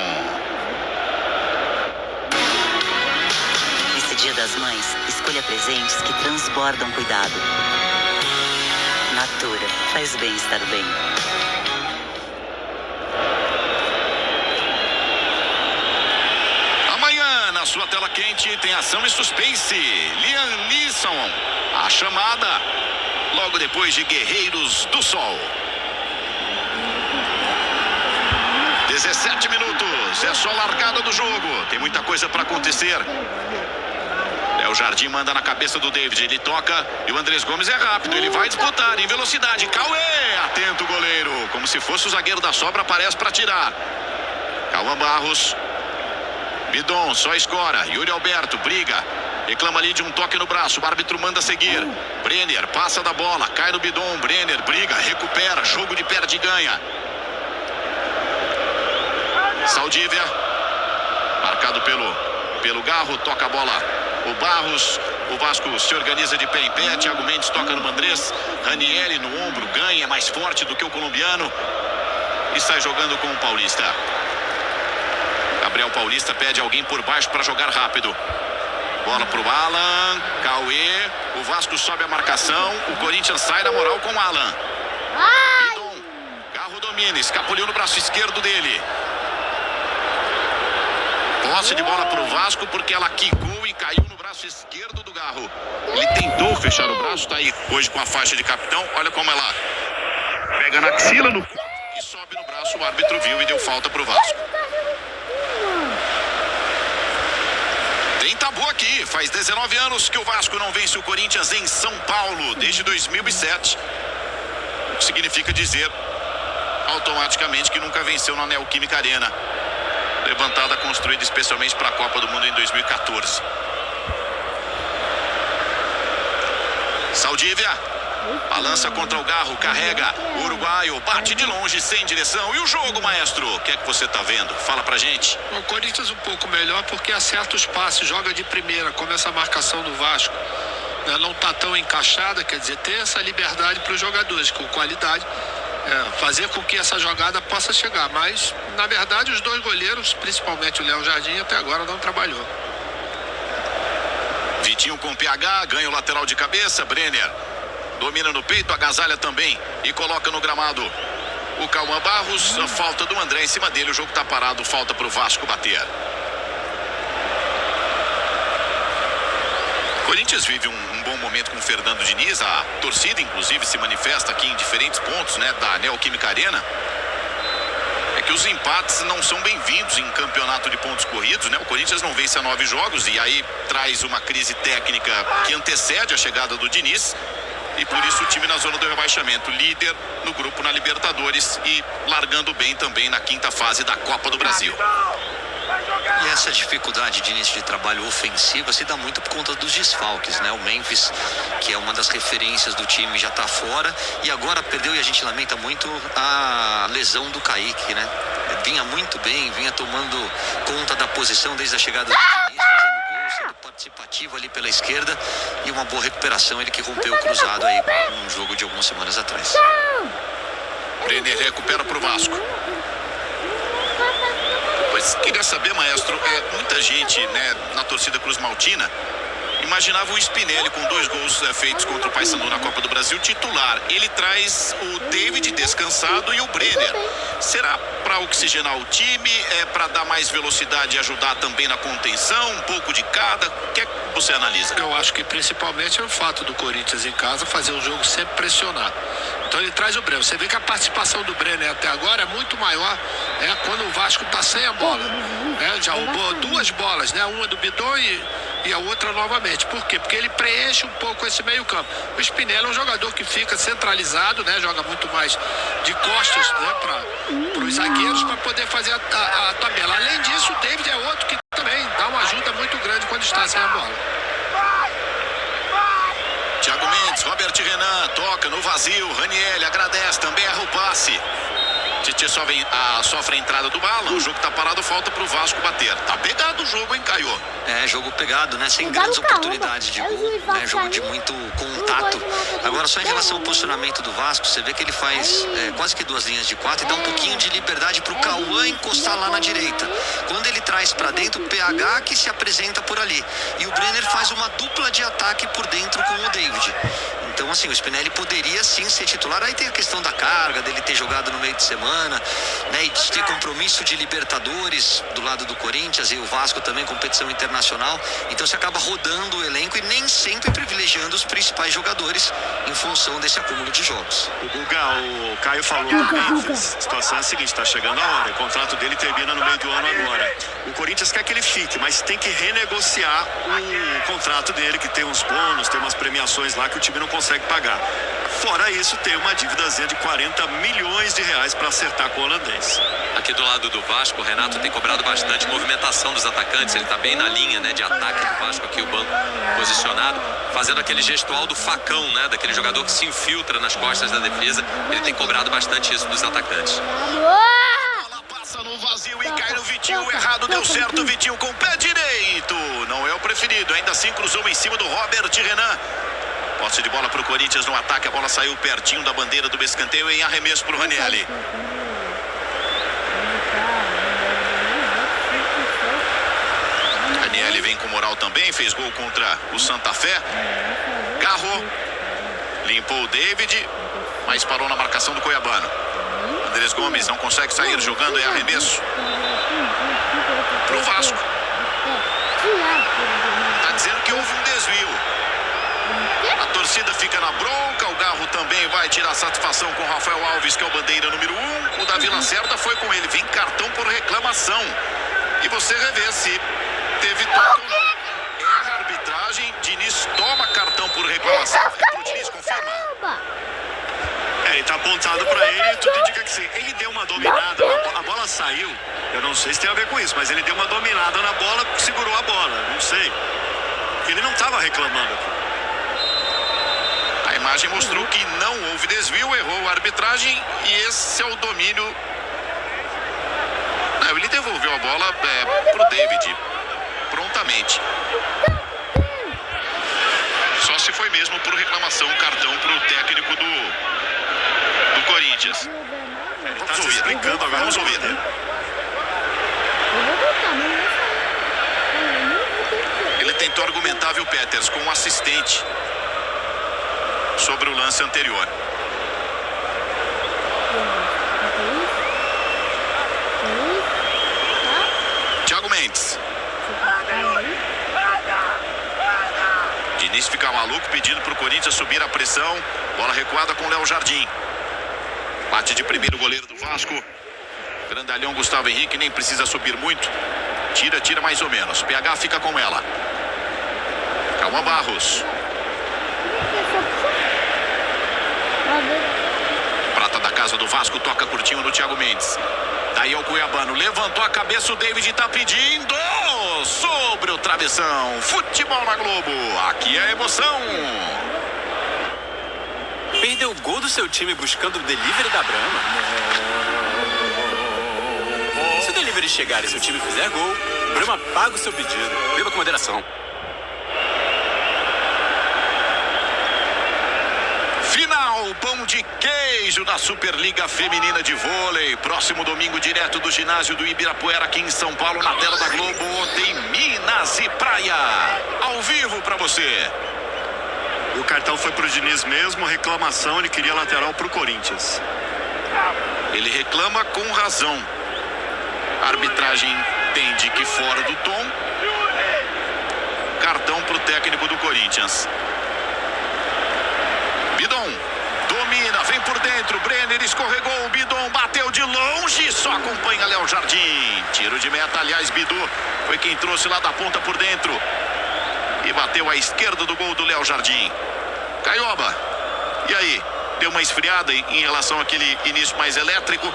Dia das Mães, escolha presentes que transbordam cuidado. Natura, faz bem estar bem. Amanhã, na sua tela quente, tem ação e suspense. Liam Neeson, a chamada, logo depois de Guerreiros do Sol. 17 minutos, é só largada do jogo. Tem muita coisa para acontecer. O Jardim manda na cabeça do David, ele toca e o Andrés Gomes é rápido, ele vai disputar em velocidade. Cauê, atento o goleiro, como se fosse o zagueiro da sobra, aparece para tirar. Cauã Barros. Bidon só escora. Yuri Alberto briga. Reclama ali de um toque no braço. O árbitro manda seguir. Brenner passa da bola. Cai no Bidon. Brenner briga. Recupera. Jogo de perde e ganha. Saldívia. Marcado pelo Garro. Toca a bola. O Barros. O Vasco se organiza de pé em pé. Thiago Mendes toca no Andrés. Ranieri no ombro. Ganha. Mais forte do que o colombiano. E sai jogando com o Paulista. Gabriel Paulista pede alguém por baixo para jogar rápido. Bola pro Alan. Cauê. O Vasco sobe a marcação. O Corinthians sai na moral com o Alan. Bidon. Garro domina. Escapuliu no braço esquerdo dele. Posse de bola pro Vasco porque ela quicou e caiu no braço esquerdo do Garro. Ele tentou fechar o braço. Tá aí hoje com a faixa de capitão. Olha como ela pega na axila e sobe no braço. O árbitro viu e deu falta pro Vasco. Tem tabu aqui. Faz 19 anos que o Vasco não vence o Corinthians em São Paulo, desde 2007. O que significa dizer automaticamente que nunca venceu na Neoquímica Arena. Levantada, construída especialmente para a Copa do Mundo em 2014. Saldívia. Balança contra o Garro, carrega. O uruguaio bate de longe, sem direção. E o jogo, maestro? O que é que você tá vendo? Fala pra gente. O Corinthians um pouco melhor porque acerta os passes, joga de primeira, como essa marcação do Vasco não tá tão encaixada, quer dizer, ter essa liberdade para os jogadores com qualidade, fazer com que essa jogada possa chegar. Mas, na verdade, os dois goleiros, principalmente o Léo Jardim, até agora não trabalhou. Vitinho com PH, ganha o lateral de cabeça. Brenner domina no peito, agasalha também e coloca no gramado o Cauã Barros. A falta do André em cima dele, o jogo tá parado, falta pro Vasco bater. Corinthians vive um bom momento com o Fernando Diniz. A torcida, inclusive, se manifesta aqui em diferentes pontos, né, da Neoquímica Arena. É que os empates não são bem-vindos em campeonato de pontos corridos, né? O Corinthians não vence há 9 jogos e aí traz uma crise técnica que antecede a chegada do Diniz. E por isso o time na zona do rebaixamento, líder no grupo na Libertadores e largando bem também na quinta fase da Copa do Brasil. E essa dificuldade de início de trabalho ofensiva se dá muito por conta dos desfalques, né? O Memphis, que é uma das referências do time, já está fora e agora perdeu, e a gente lamenta muito a lesão do Kaique, né? Vinha muito bem, vinha tomando conta da posição desde a chegada do Diniz, fazendo gol, sendo participativo ali pela esquerda e uma boa recuperação, ele que rompeu o cruzado aí num jogo de algumas semanas atrás. Brenner recupera pro Vasco. Mas queria saber, maestro, muita gente, né, na torcida Cruz Maltina imaginava o Spinelli com 2 gols feitos contra o Paysandu na Copa do Brasil titular. Ele traz o David descansado e o Brenner. Será para oxigenar o time? É para dar mais velocidade e ajudar também na contenção? Um pouco de cada? O que é que você analisa? Eu acho que principalmente é o fato do Corinthians em casa fazer um jogo sempre pressionado. Então ele traz o Brenner. Você vê que a participação do Brenner até agora é muito maior quando o Vasco está sem a bola. Já roubou 2 bolas, né? Uma do Bidon e a outra novamente. Por quê? Porque ele preenche um pouco esse meio campo. O Spinelli é um jogador que fica centralizado, né? Joga muito mais de costas, né? Para os zagueiros, para poder fazer a tabela. Além disso, o David é outro que também dá uma ajuda muito grande quando está sem a bola. Thiago Mendes, Robert Renan, toca no vazio. Ranieri agradece, também erra o passe. Tite sofre a entrada do Alan. O jogo tá parado, falta pro Vasco bater. Tá pegado o jogo, hein, Caio? Jogo pegado, né? Sem grandes oportunidades de gol, né? Jogo de muito contato. Agora, só em relação ao posicionamento do Vasco, você vê que ele faz quase que 2 linhas de 4 e dá um pouquinho de liberdade pro Cauã encostar lá na direita. Quando ele traz pra dentro, o PH que se apresenta por ali. E o Brenner faz uma dupla de ataque por dentro com o David. Então, assim, o Spinelli poderia sim ser titular. Aí tem a questão da carga, dele ter jogado no meio de semana, né? E de ter compromisso de Libertadores do lado do Corinthians e o Vasco também, competição internacional. Então você acaba rodando o elenco e nem sempre privilegiando os principais jogadores em função desse acúmulo de jogos. O Caio falou também, a situação é a seguinte, tá chegando a hora, o contrato dele termina no meio do ano agora. O Corinthians quer que ele fique, mas tem que renegociar o contrato dele, que tem uns bônus, tem umas premiações lá que o time não consegue consegue pagar. Fora isso, tem uma dívidazinha de 40 milhões de reais para acertar com o holandês. Aqui do lado do Vasco, o Renato tem cobrado bastante movimentação dos atacantes. Ele está bem na linha, né, de ataque do Vasco, aqui o banco posicionado, fazendo aquele gestual do facão, né, daquele jogador que se infiltra nas costas da defesa. Ele tem cobrado bastante isso dos atacantes. Passa no vazio e cai no Vitinho. Errado, deu certo. Vitinho com o pé direito. Não é o preferido. Ainda assim cruzou em cima do Robert Renan. Posse de bola para o Corinthians no ataque. A bola saiu pertinho da bandeira do escanteio em arremesso para o Ranieri. Ranieri vem com moral também. Fez gol contra o Santa Fé. Garro. Limpou o David. Mas parou na marcação do Cuiabano. Andrés Gomes não consegue sair jogando em arremesso pro Vasco. Tá dizendo que houve um desvio. A torcida fica na bronca. O Garro também vai tirar satisfação com o Rafael Alves, que é o bandeira número 1. O Davi Lacerda foi com ele. Vem cartão por reclamação. E você revê se teve toque ou não. Erra a arbitragem. Diniz toma cartão por reclamação. O Diniz confirma. Ele tá apontado pra ele, tudo indica que sim. Ele deu uma dominada, a bola saiu. Eu não sei se tem a ver com isso, mas ele deu uma dominada na bola, segurou a bola, não sei. Ele não tava reclamando. A imagem mostrou que não houve desvio, errou a arbitragem e esse é o domínio. Não, ele devolveu a bola pro David, prontamente. Só se foi mesmo por reclamação, cartão pro técnico do Corinthians. Ele tá se explicando agora. Vamos ouvir. Ele tentou argumentar, viu, Peters, com um assistente sobre o lance anterior. Thiago Mendes. Diniz fica maluco, pedindo pro Corinthians subir a pressão. Bola recuada com o Léo Jardim. Bate de primeiro o goleiro do Vasco. Grandalhão Gustavo Henrique, nem precisa subir muito. Tira mais ou menos. PH fica com ela. Calma Barros. Prata da casa do Vasco, toca curtinho no Thiago Mendes. Daí ao Cuiabano, levantou a cabeça, o David tá pedindo. Sobre o travessão. Futebol na Globo. Aqui é emoção. Perdeu o gol do seu time buscando o delivery da Brahma? Se o delivery chegar e seu time fizer gol, Brahma paga o seu pedido. Beba com moderação. Final, pão de queijo da Superliga Feminina de Vôlei. Próximo domingo, direto do ginásio do Ibirapuera, aqui em São Paulo, na tela da Globo. Tem Minas e Praia. Ao vivo pra você. O cartão foi pro Diniz mesmo, reclamação, ele queria lateral pro Corinthians. Ele reclama com razão. A arbitragem entende que fora do tom. Cartão pro técnico do Corinthians. Bidon domina, vem por dentro. Brenner escorregou, Bidon bateu de longe, só acompanha Léo Jardim. Tiro de meta, aliás, Bidu foi quem trouxe lá da ponta por dentro. E bateu à esquerda do gol do Léo Jardim. Caioba, e aí? Deu uma esfriada em relação àquele início mais elétrico?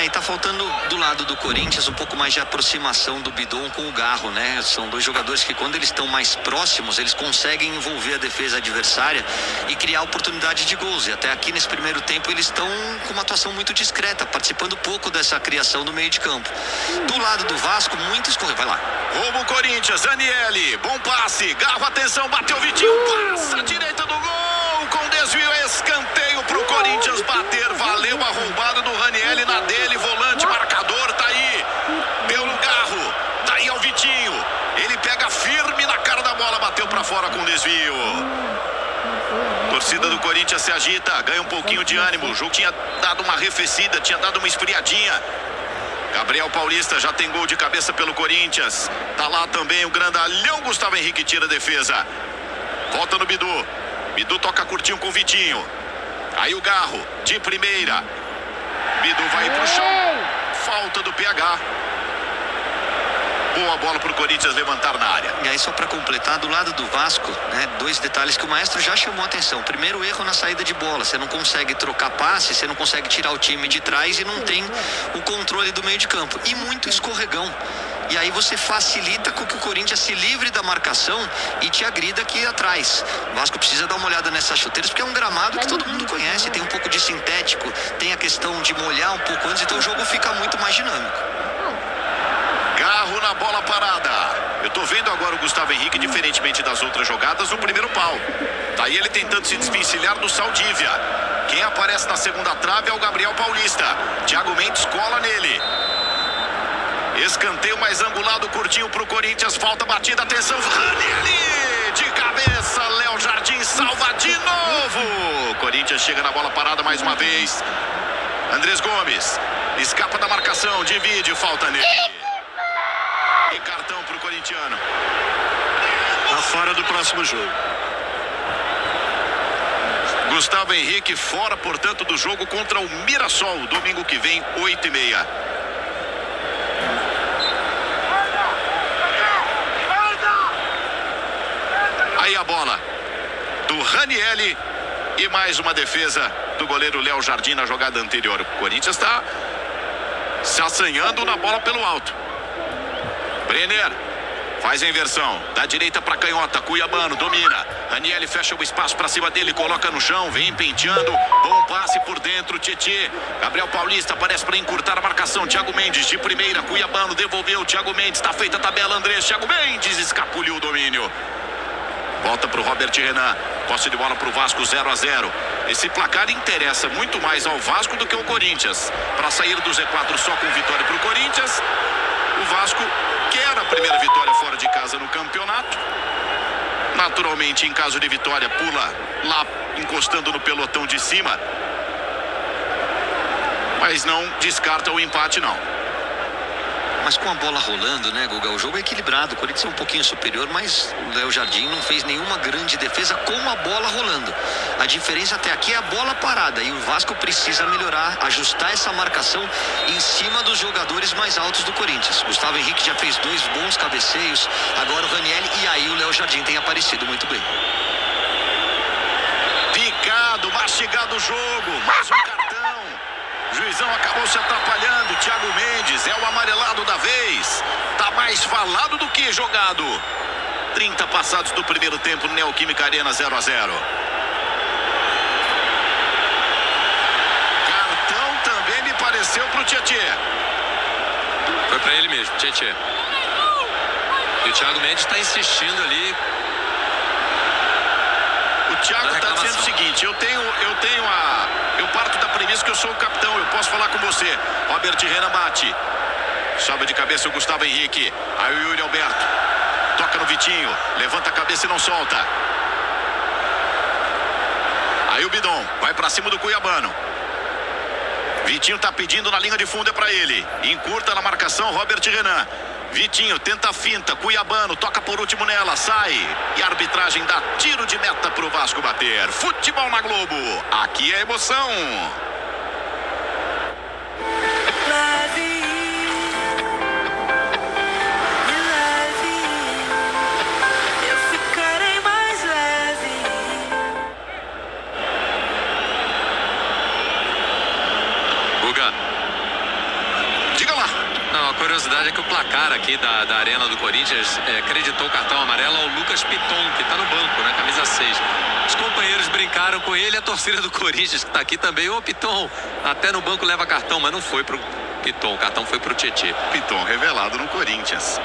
E tá faltando do lado do Corinthians um pouco mais de aproximação do Bidon com o Garro, né? São dois jogadores que quando eles estão mais próximos, eles conseguem envolver a defesa adversária e criar oportunidade de gols. E até aqui nesse primeiro tempo eles estão com uma atuação muito discreta, participando pouco dessa criação do meio de campo. Do lado do Vasco, muito escorreu. Vai lá. Roubo o Corinthians, Daniele, bom passe. Garro, atenção, bateu Vitinho, passa à direita do gol, com desvio, escanteio pro Corinthians bater. Valeu a roubada do Ranieri na dele, volante, marcador, tá aí. Deu no Garro, tá aí ao Vitinho. Ele pega firme na cara da bola, bateu pra fora com desvio. Torcida do Corinthians se agita, ganha um pouquinho de ânimo. O jogo tinha dado uma arrefecida, tinha dado uma esfriadinha. Gabriel Paulista já tem gol de cabeça pelo Corinthians. Tá lá também o grandalhão Gustavo Henrique, tira a defesa. Volta no Bidu. Bidu toca curtinho com o Vitinho. Aí o Garro, de primeira. Bidu vai pro chão. Falta do PH. Boa bola para o Corinthians levantar na área. E aí, só para completar, do lado do Vasco, né, 2 detalhes que o maestro já chamou a atenção. Primeiro, erro na saída de bola. Você não consegue trocar passe, você não consegue tirar o time de trás e não tem o controle do meio de campo. E muito escorregão. E aí você facilita com que o Corinthians se livre da marcação e te agrida aqui atrás. O Vasco precisa dar uma olhada nessas chuteiras, porque é um gramado que todo mundo conhece. Tem um pouco de sintético, tem a questão de molhar um pouco antes, então o jogo fica muito mais dinâmico. Carro na bola parada. Eu tô vendo agora o Gustavo Henrique, diferentemente das outras jogadas, no primeiro pau. Tá aí ele tentando se desvencilhar do Saldívia. Quem aparece na segunda trave é o Gabriel Paulista. Thiago Mendes cola nele. Escanteio mais angulado, curtinho pro Corinthians. Falta batida, atenção. Ranieri de cabeça. Léo Jardim salva de novo. Corinthians chega na bola parada mais uma vez. Andrés Gomes escapa da marcação, divide, falta nele. E cartão pro corintiano. Tá fora do próximo jogo. Gustavo Henrique fora, portanto, do jogo contra o Mirassol. Domingo que vem, 8h30. Aí a bola do Ranieri e mais uma defesa do goleiro Léo Jardim na jogada anterior. O Corinthians está se assanhando na bola pelo alto. Brenner faz a inversão, da direita para canhota, Cuiabano domina, Ranieri fecha o espaço para cima dele, coloca no chão, vem penteando, bom passe por dentro, Tietê, Gabriel Paulista aparece para encurtar a marcação, Thiago Mendes de primeira, Cuiabano devolveu, Thiago Mendes, está feita a tabela, Andrés, Thiago Mendes escapuliu o domínio. Volta para o Robert Renan, posse de bola para o Vasco, 0-0. Esse placar interessa muito mais ao Vasco do que ao Corinthians. Para sair do Z4 só com vitória para o Corinthians, o Vasco quer a primeira vitória fora de casa no campeonato. Naturalmente, em caso de vitória, pula lá encostando no pelotão de cima. Mas não descarta o empate, não. Mas com a bola rolando, né, Guga? O jogo é equilibrado. O Corinthians é um pouquinho superior, mas o Léo Jardim não fez nenhuma grande defesa com a bola rolando. A diferença até aqui é a bola parada. E o Vasco precisa melhorar, ajustar essa marcação em cima dos jogadores mais altos do Corinthians. Gustavo Henrique já fez 2 bons cabeceios. Agora o Ranieri e aí o Léo Jardim tem aparecido muito bem. Picado, mastigado o jogo. Mais um cartão. O juizão acabou se atrapalhando. Thiago Mendes é o amarelado da vez. Tá mais falado do que jogado. 30 passados do primeiro tempo, Neoquímica Arena, 0-0. Cartão também me pareceu pro Tietê. Foi pra ele mesmo, Tietê. E o Thiago Mendes está insistindo ali. O Thiago está dizendo o seguinte, eu parto da premissa que eu sou o capitão, eu posso falar com você. Robert Renan bate. Sobe de cabeça o Gustavo Henrique. Aí o Yuri Alberto. Toca no Vitinho. Levanta a cabeça e não solta. Aí o Bidon. Vai pra cima do Cuiabano. Vitinho tá pedindo na linha de fundo, é pra ele. Encurta na marcação, Robert Renan. Vitinho tenta a finta, Cuiabano toca por último nela, sai. E a arbitragem dá tiro de meta pro Vasco bater. Futebol na Globo, aqui é emoção. A curiosidade é que o placar aqui da Arena do Corinthians acreditou o cartão amarelo ao Lucas Piton, que está no banco, né, camisa 6. Os companheiros brincaram com ele, a torcida do Corinthians, que está aqui também. Ô, Piton, até no banco leva cartão, mas não foi pro Piton, o cartão foi pro Tietê. Piton revelado no Corinthians.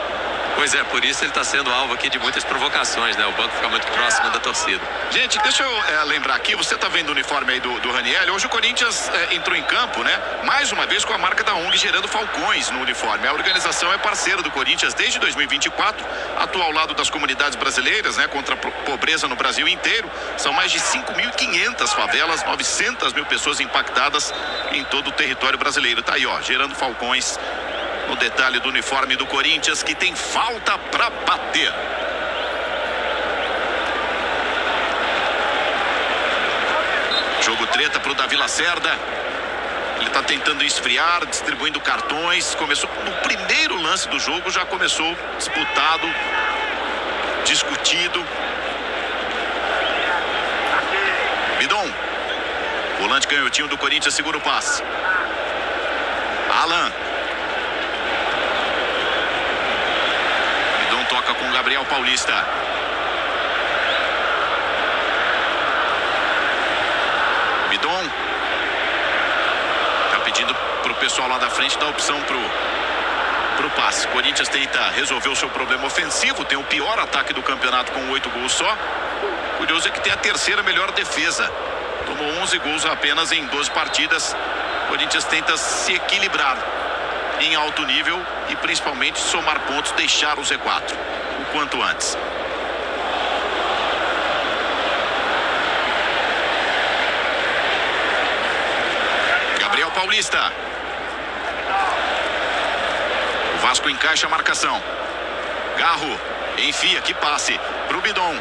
Pois é, por isso ele está sendo alvo aqui de muitas provocações, né? O banco fica muito próximo da torcida. Gente, deixa eu lembrar aqui, você está vendo o uniforme aí do Ranieri. Hoje o Corinthians entrou em campo, né? Mais uma vez com a marca da ONG gerando falcões no uniforme. A organização é parceira do Corinthians desde 2024, atua ao lado das comunidades brasileiras, né? Contra a pobreza no Brasil inteiro. São mais de 5.500 favelas, 900 mil pessoas impactadas em todo o território brasileiro. Tá aí, ó, gerando falcões. No detalhe do uniforme do Corinthians, que tem falta para bater. Jogo treta para o Davi Lacerda. Ele está tentando esfriar, distribuindo cartões. Começou no primeiro lance do jogo, já começou disputado, discutido. Bidon. Volante canhotinho do Corinthians, segura o passe. Alan. Bidon toca com o Gabriel Paulista. Bidon. Tá pedindo pro pessoal lá da frente dar opção pro passe. Corinthians tenta resolver o seu problema ofensivo. Tem o pior ataque do campeonato com 8 gols só. Curioso é que tem a terceira melhor defesa. Tomou 11 gols apenas em 12 partidas. Corinthians tenta se equilibrar em alto nível e principalmente somar pontos, deixar o Z4 o quanto antes. Gabriel Paulista. O Vasco encaixa a marcação. Garro enfia, que passe pro Bidon.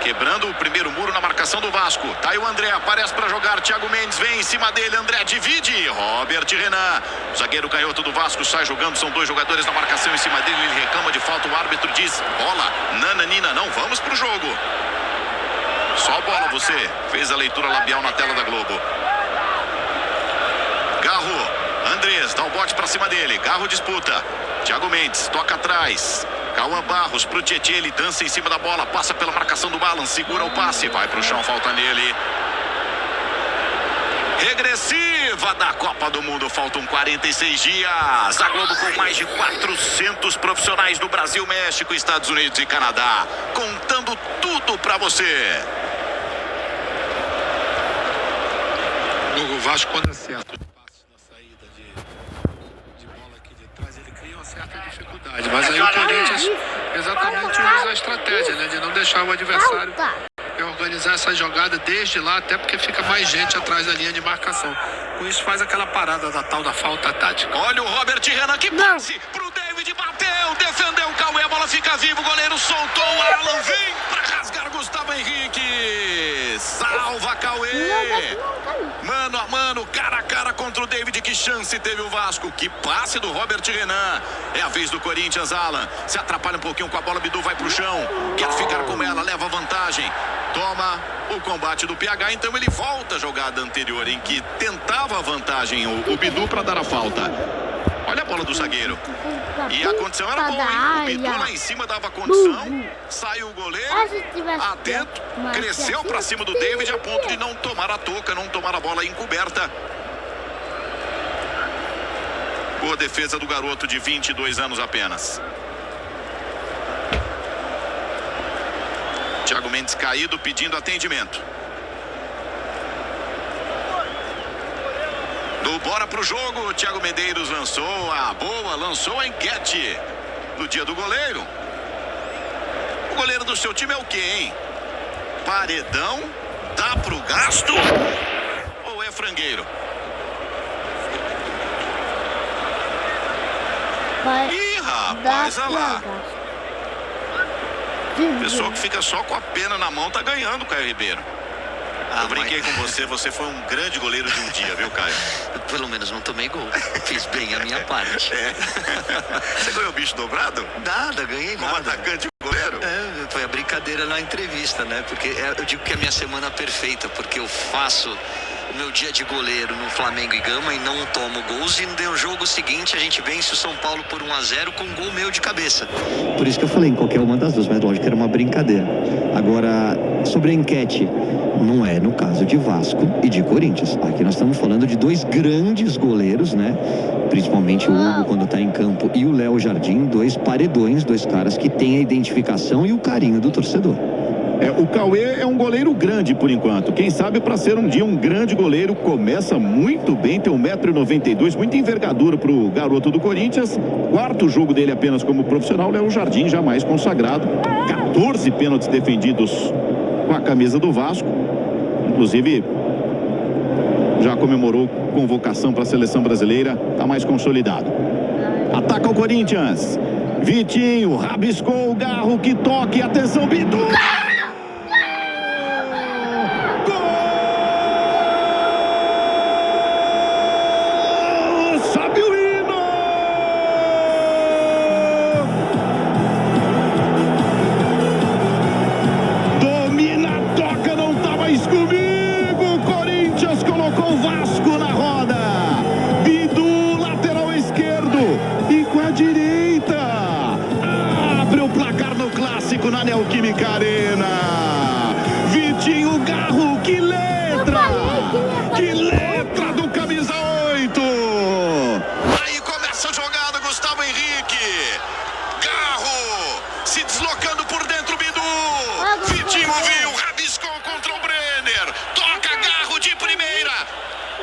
Quebrando o primeiro muro na marcação do Vasco. Tá aí o André, aparece para jogar. Thiago Mendes vem em cima dele. André divide. Robert Renan. O zagueiro canhoto do Vasco sai jogando. São 2 jogadores na marcação em cima dele. Ele reclama de falta. O árbitro diz: bola. Nananina, não. Vamos pro jogo. Só bola você. Fez a leitura labial na tela da Globo. Garro. Andrés dá o bote para cima dele. Garro disputa. Thiago Mendes toca atrás. Cauã Barros pro Tietê, ele dança em cima da bola, passa pela marcação do Alan, segura o passe, vai pro chão, falta nele. Regressiva da Copa do Mundo, faltam 46 dias. A Globo com mais de 400 profissionais do Brasil, México, Estados Unidos e Canadá, contando tudo pra você. O Vasco, quando acerta os passos na saída de bola aqui de trás, ele cria uma certa dificuldade. Mas aí o Corinthians exatamente usa a estratégia, né, de não deixar o adversário organizar essa jogada desde lá, até porque fica mais gente atrás da linha de marcação. Com isso faz aquela parada da tal da falta tática. Olha o Robert Renan, que passe pro David, bateu, defendeu o Cauê, a bola fica viva, o goleiro soltou, o Alan vem pra rasgar Gustavo Henrique. Salva Cauê. Mano a mano, cara a cara contra o David, que chance teve o Vasco. Que passe do Robert Renan. É a vez do Corinthians, Alan. Se atrapalha um pouquinho com a bola, Bidu vai pro chão. Quer ficar com ela, leva vantagem. Toma o combate do PH, então ele volta à jogada anterior em que tentava a vantagem o Bidu para dar a falta. Olha a bola do zagueiro. E a condição era boa, hein? O Bidu lá em cima dava condição. Saiu o goleiro, atento, cresceu para cima do David a ponto de não tomar a toca, não tomar a bola encoberta. Boa defesa do garoto de 22 anos apenas. Thiago Mendes caído, pedindo atendimento. Do bora pro jogo, Thiago Medeiros lançou a boa, lançou a enquete do dia do goleiro. O goleiro do seu time é o quê, hein? Paredão? Dá pro gasto? Ou é frangueiro? Ih, rapaz, olha lá. Pessoa que fica só com a pena na mão tá ganhando, Caio Ribeiro. Eu brinquei com você, você foi um grande goleiro de um dia, viu, Caio? Pelo menos não tomei gol. Fiz bem a minha parte. É. Você ganhou o bicho dobrado? Nada, ganhei nada. Como atacante e goleiro? É, foi a brincadeira na entrevista, né? Porque eu digo que é a minha semana perfeita, porque eu faço o meu dia de goleiro no Flamengo e Gama e não tomo gols, e no jogo seguinte a gente vence o São Paulo por 1-0 com um gol meu de cabeça. Por isso que eu falei em qualquer uma das duas, mas lógico que era uma brincadeira. Agora, sobre a enquete, não é no caso de Vasco e de Corinthians. Aqui nós estamos falando de 2 grandes goleiros, né? Principalmente o Hugo quando está em campo e o Léo Jardim, 2 paredões, 2 caras que têm a identificação e o carinho do torcedor. O Cauê é um goleiro grande por enquanto. Quem sabe para ser um dia um grande goleiro. Começa muito bem, tem 1,92 m, muita envergadura pro garoto do Corinthians. 4º jogo dele apenas como profissional. Léo Jardim, jamais consagrado. 14 pênaltis defendidos com a camisa do Vasco. Inclusive, já comemorou convocação para a seleção brasileira. Tá mais consolidado. Ataca o Corinthians. Vitinho, rabiscou o Garro, que toque. Atenção, Bidu! Neoquímica Arena. Vitinho Garro, que letra! Que letra do camisa 8! Aí começa a jogada, Gustavo Henrique. Garro se deslocando por dentro, Bidu. Vitinho viu, rabiscou contra o Brenner. Toca Garro de primeira.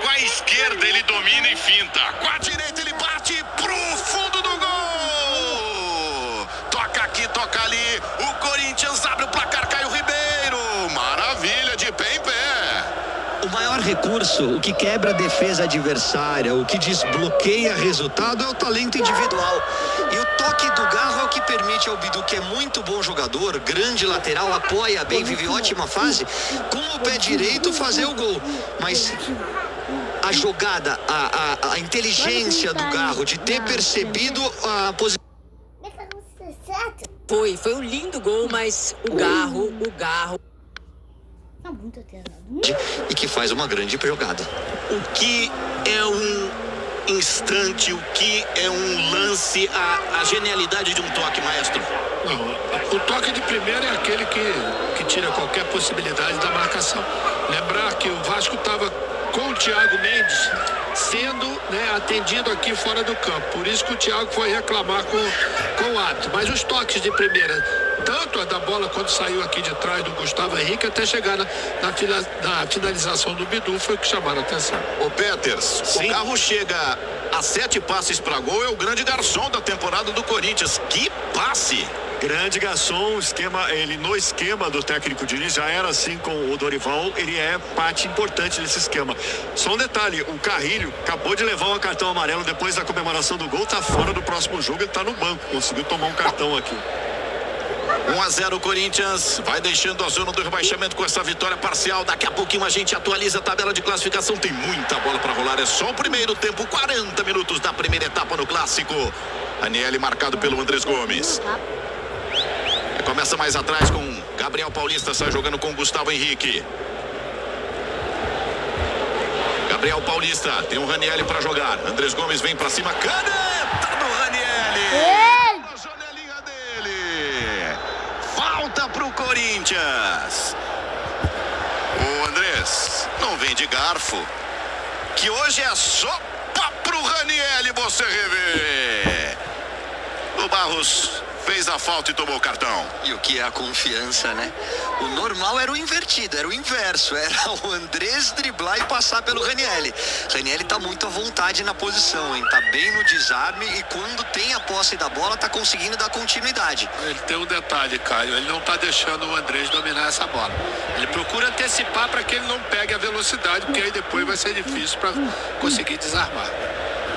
Com a esquerda ele domina e finta. Com a direita ele bate pro fundo do gol. Toca aqui, toca ali. O Corinthians abre o placar, Caio Ribeiro. Maravilha, de pé em pé. O maior recurso, o que quebra a defesa adversária, o que desbloqueia resultado é o talento individual. E o toque do Garro é o que permite ao Bidu, que é muito bom jogador, grande lateral, apoia bem, vive ótima fase, com o pé direito fazer o gol. Mas a jogada, a inteligência do Garro de ter percebido a posição. Foi um lindo gol, mas o Garro. E que faz uma grande jogada. O que é um instante, o que é um lance, a genialidade de um toque, maestro? Não, o toque de primeira é aquele que tira qualquer possibilidade da marcação. Lembrar que o Vasco estava com o Thiago Mendes sendo, né, atendido aqui fora do campo. Por isso que o Thiago foi reclamar com o árbitro. Mas os toques de primeira, tanto a da bola quando saiu aqui de trás do Gustavo Henrique até chegar na finalização do Bidu, foi o que chamaram a atenção. Ô Peters, sim, o Garro chega a 7 passes para gol, é o grande garçom da temporada do Corinthians. Que passe! Grande garçom, no esquema do técnico Diniz, já era assim com o Dorival, ele é parte importante desse esquema. Só um detalhe, o Carrilho acabou de levar um cartão amarelo depois da comemoração do gol, tá fora do próximo jogo, ele tá no banco, conseguiu tomar um cartão aqui. 1-0 Corinthians, vai deixando a zona do rebaixamento com essa vitória parcial. Daqui a pouquinho a gente atualiza a tabela de classificação, tem muita bola para rolar, é só o primeiro tempo, 40 minutos da primeira etapa no Clássico. Aniele marcado pelo Andrés Gomes. Começa mais atrás com Gabriel Paulista, sai jogando com Gustavo Henrique. Gabriel Paulista, tem o Ranieri para jogar. Andrés Gomes vem para cima, caneta do Ranieri. Na janelinha dele. Falta pro Corinthians. O Andrés não vem de garfo, que hoje é só pro Ranieri você rever. O Barros fez a falta e tomou o cartão. E o que é a confiança, né? O normal era o invertido, era o inverso. Era o Andrés driblar e passar pelo Ranieri. Ranieri tá muito à vontade na posição, hein? Tá bem no desarme e quando tem a posse da bola, tá conseguindo dar continuidade. Ele tem um detalhe, Caio. Ele não tá deixando o Andrés dominar essa bola. Ele procura antecipar para que ele não pegue a velocidade, porque aí depois vai ser difícil para conseguir desarmar.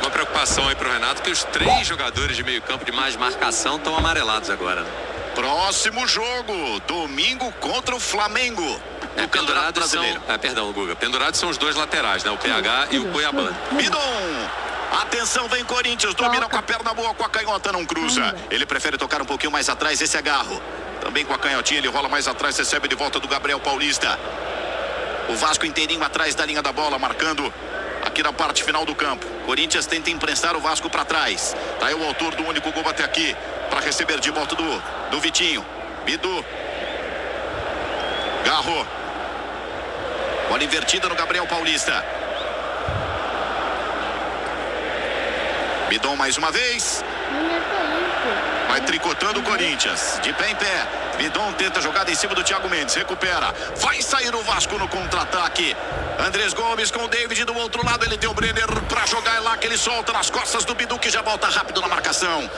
Uma preocupação aí pro Renato, que os 3 jogadores de meio campo de mais marcação estão amarelados agora, né? Próximo jogo, domingo contra o Flamengo. Pendurados são, Guga, pendurados são os 2 laterais, né? O PH e o Cuiabano. Bidon, atenção, vem Corinthians, domina com a perna boa, com a canhota, não cruza. Ele prefere tocar um pouquinho mais atrás, esse é Garro. Também com a canhotinha, ele rola mais atrás, recebe de volta do Gabriel Paulista. O Vasco inteirinho atrás da linha da bola, marcando aqui na parte final do campo. Corinthians tenta imprensar o Vasco para trás. Tá aí o autor do único gol até aqui para receber de volta do Vitinho. Bidu. Garro. Bola invertida no Gabriel Paulista. Bidon mais uma vez. Vai tricotando o Corinthians. De pé em pé. Bidon tenta jogada em cima do Thiago Mendes. Recupera. Vai sair o Vasco no contra-ataque. Andrés Gomes com o David do outro lado. Ele tem o Brenner para jogar. É lá que ele solta nas costas do Bidu, que já volta rápido na marcação.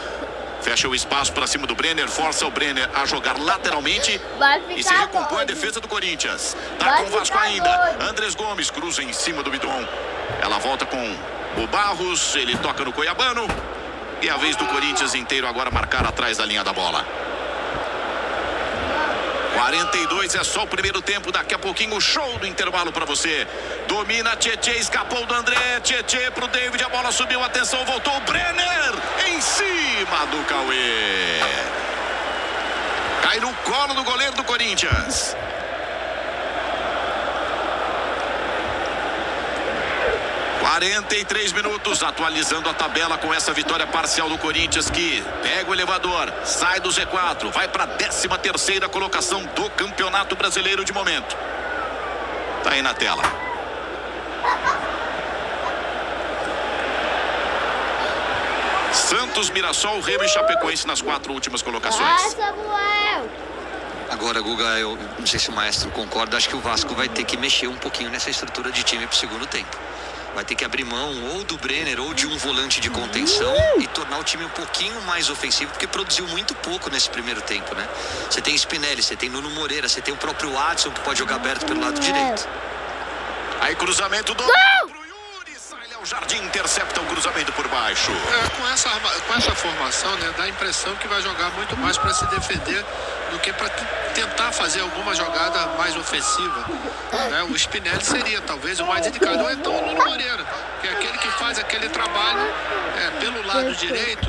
Fecha o espaço para cima do Brenner. Força o Brenner a jogar lateralmente. E se recompõe a defesa do Corinthians. Tá com o Vasco ainda. Andrés Gomes cruza em cima do Bidon. Ela volta com o Barros. Ele toca no Cuiabano. E a vez do Corinthians inteiro agora marcar atrás da linha da bola. 42 é só o primeiro tempo. Daqui a pouquinho o show do intervalo para você. Domina Tietê, escapou do André. Tietê pro David, a bola subiu, atenção, voltou o Brenner em cima do Cauê. Cai no colo do goleiro do 43 minutos, atualizando a tabela com essa vitória parcial do Corinthians, que pega o elevador, sai do Z4, vai para a 13ª colocação do Campeonato Brasileiro de momento. Tá aí na tela. Santos, Mirassol, Remo e Chapecoense nas 4 últimas colocações. Agora, Guga, eu não sei se o maestro concorda, acho que o Vasco vai ter que mexer um pouquinho nessa estrutura de time pro segundo tempo. Vai ter que abrir mão ou do Brenner ou de um volante de contenção e tornar o time um pouquinho mais ofensivo, porque produziu muito pouco nesse primeiro tempo, né? Você tem Spinelli, você tem Nuno Moreira, você tem o próprio Adson, que pode jogar aberto pelo lado direito. Aí cruzamento do... O Jardim intercepta o cruzamento por baixo. Com essa formação, né, dá a impressão que vai jogar muito mais para se defender do que para tentar fazer alguma jogada mais ofensiva. Né? O Spinelli seria talvez o mais indicado, ou então o Nuno Moreira, que é aquele que faz aquele trabalho pelo lado direito,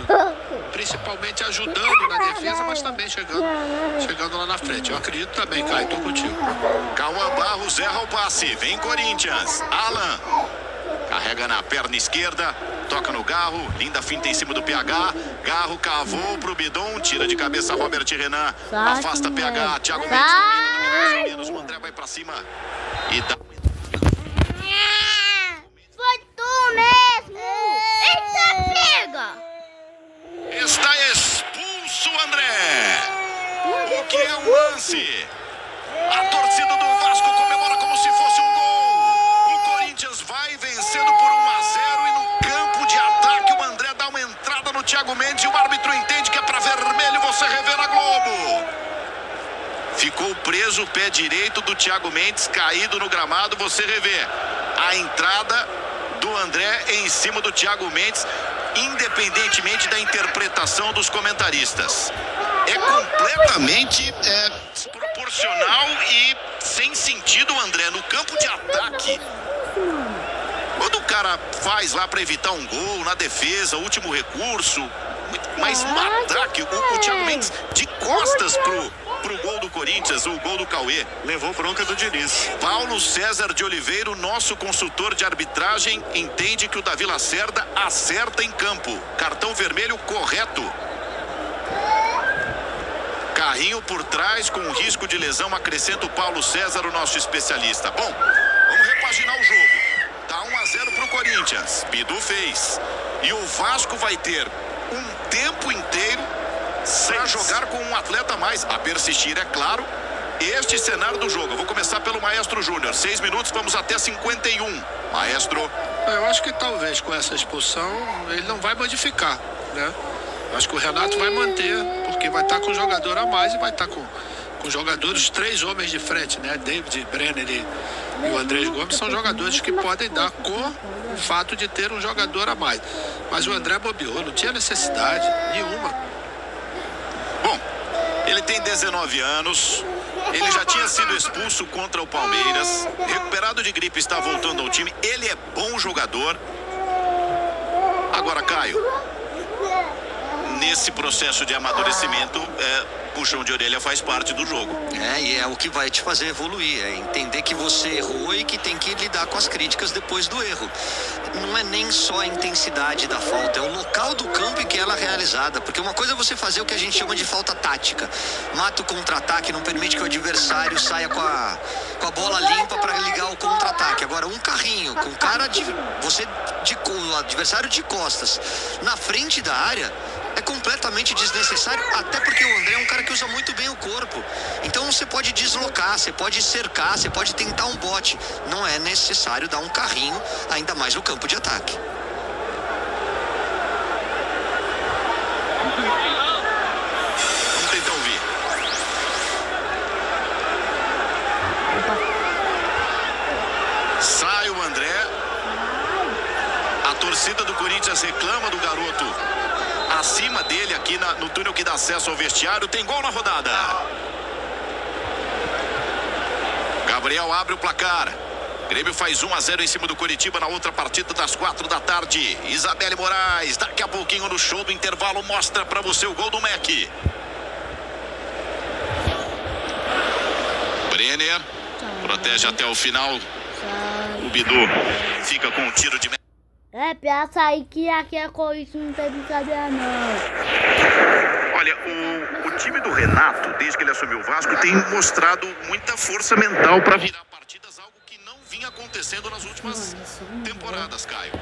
principalmente ajudando na defesa, mas também chegando lá na frente. Eu acredito também, Caio, tô contigo. Cauã Barros erra o passe, vem Corinthians. Alan carrega na perna esquerda, toca no Garro, linda finta em cima do PH. Garro cavou pro Bidon, tira de cabeça Robert Renan, afasta PH, Thiago Mendes domina menos, o André vai pra cima e dá... Foi tu mesmo! Eita, pega! Está expulso o André! O que é um lance? A torcida do Vasco comemora como se fosse um gol. Corinthians vai vencendo por 1-0 e no campo de ataque o André dá uma entrada no Thiago Mendes e o árbitro entende que é para vermelho, você revê na Globo. Ficou preso o pé direito do Thiago Mendes, caído no gramado, você revê a entrada do André em cima do Thiago Mendes, independentemente da interpretação dos comentaristas. É completamente desproporcional e sem sentido o André no campo de ataque. Quando o cara faz lá para evitar um gol na defesa, último recurso, mas no ataque, o Thiago Mendes de costas pro gol do Corinthians, o gol do Cauê, levou bronca do Diniz. Paulo César de Oliveira, nosso consultor de arbitragem, entende que o Davi Lacerda acerta em campo. Cartão vermelho correto. Carrinho por trás com risco de lesão, acrescenta o Paulo César, o nosso especialista. Bom, vamos repaginar o jogo. Tá 1-0 pro Corinthians. Bidu fez. E o Vasco vai ter um tempo inteiro para jogar com um atleta a mais. A persistir, é claro, este cenário do jogo. Eu vou começar pelo Maestro Júnior. 6 minutos, vamos até 51. Maestro. Eu acho que talvez com essa expulsão ele não vai modificar, né? Acho que o Renato vai manter, porque vai estar com um jogador a mais e vai estar com jogadores, 3 homens de frente, né? David, Brenner e o Andrés Gomes são jogadores que podem dar com o fato de ter um jogador a mais. Mas o André bobeou, não tinha necessidade nenhuma. Bom, ele tem 19 anos, ele já tinha sido expulso contra o Palmeiras, recuperado de gripe, está voltando ao time, ele é bom jogador. Agora, Caio, nesse processo de amadurecimento, puxão de orelha faz parte do jogo. E é o que vai te fazer evoluir, é entender que você errou e que tem que lidar com as críticas depois do erro. Não é nem só a intensidade da falta, é o local do campo em que ela é realizada, porque uma coisa é você fazer o que a gente chama de falta tática, mata o contra-ataque, não permite que o adversário saia com a bola limpa para ligar o contra-ataque. Agora, um carrinho com o cara o adversário de costas na frente da área é completamente desnecessário, até porque o André é um cara que usa muito bem o corpo. Então você pode deslocar, você pode cercar, você pode tentar um bote. Não é necessário dar um carrinho, ainda mais no campo de ataque. Vamos tentar ouvir. Sai o André. A torcida do Corinthians reclama do garoto acima dele aqui no túnel que dá acesso ao vestiário. Tem gol na rodada. Gabriel abre o placar. Grêmio faz 1-0 em cima do Coritiba na outra partida das 4 da tarde. Isabelle Moraes, daqui a pouquinho no show do intervalo, mostra pra você o gol do MEC. Brenner protege até o final. O Bidu fica com o tiro de É, pra sair que aqui é Corinthians, não tem brincadeira não. Olha, o time do Renato, desde que ele assumiu o Vasco, tem mostrado muita força mental para virar partidas, algo que não vinha acontecendo nas últimas temporadas, Caio.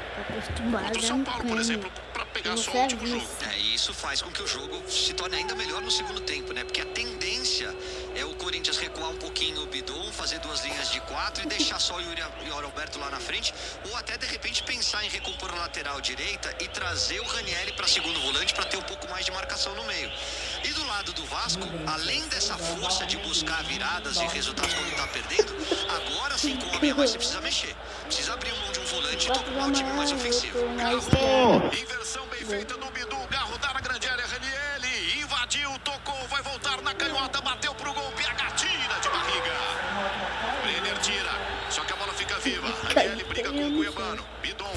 Contra o São Paulo, por exemplo, para pegar só o último jogo. Isso faz com que o jogo se torne ainda melhor no segundo tempo, né? Porque a tendência é o Corinthians recuar um pouquinho o Bidon, fazer 2 linhas de 4 e deixar só o Yuri Alberto lá na frente, ou até de repente pensar em recompor a lateral direita e trazer o Ranieri para segundo volante para ter um pouco mais de marcação no meio. E do lado do Vasco, além dessa força de buscar viradas e resultados quando está perdendo, agora sim com o homem a mais você precisa mexer. Precisa abrir mão de um volante e tocar o time mais ofensivo. Inversão bem feita do Bidu, Garro dá na grande área, Ranieri invadiu, tocou, vai voltar na canhota, bateu pro gol, PH tira de barriga. Brenner tira, só que a bola fica viva. Ranieri briga com o Cuiabano, Bidon.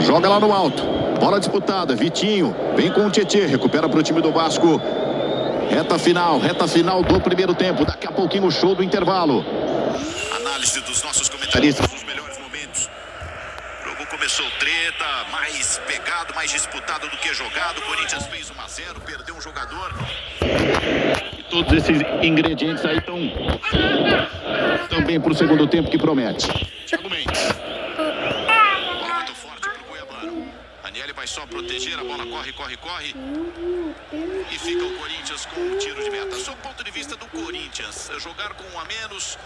Joga lá no alto. Bola disputada. Vitinho vem com o Tietê. Recupera para o time do Vasco. Reta final do primeiro tempo. Daqui a pouquinho o show do intervalo. Análise dos nossos comentaristas dos melhores momentos. O jogo começou treta, mais pegado, mais disputado do que jogado. O Corinthians fez 1-0, perdeu um jogador. E todos esses ingredientes aí estão também para o segundo tempo que promete. Thiago Mendes. Vai só proteger, a bola corre. E fica o Corinthians com um tiro de meta. Sob o ponto de vista do Corinthians, jogar com 1 a menos,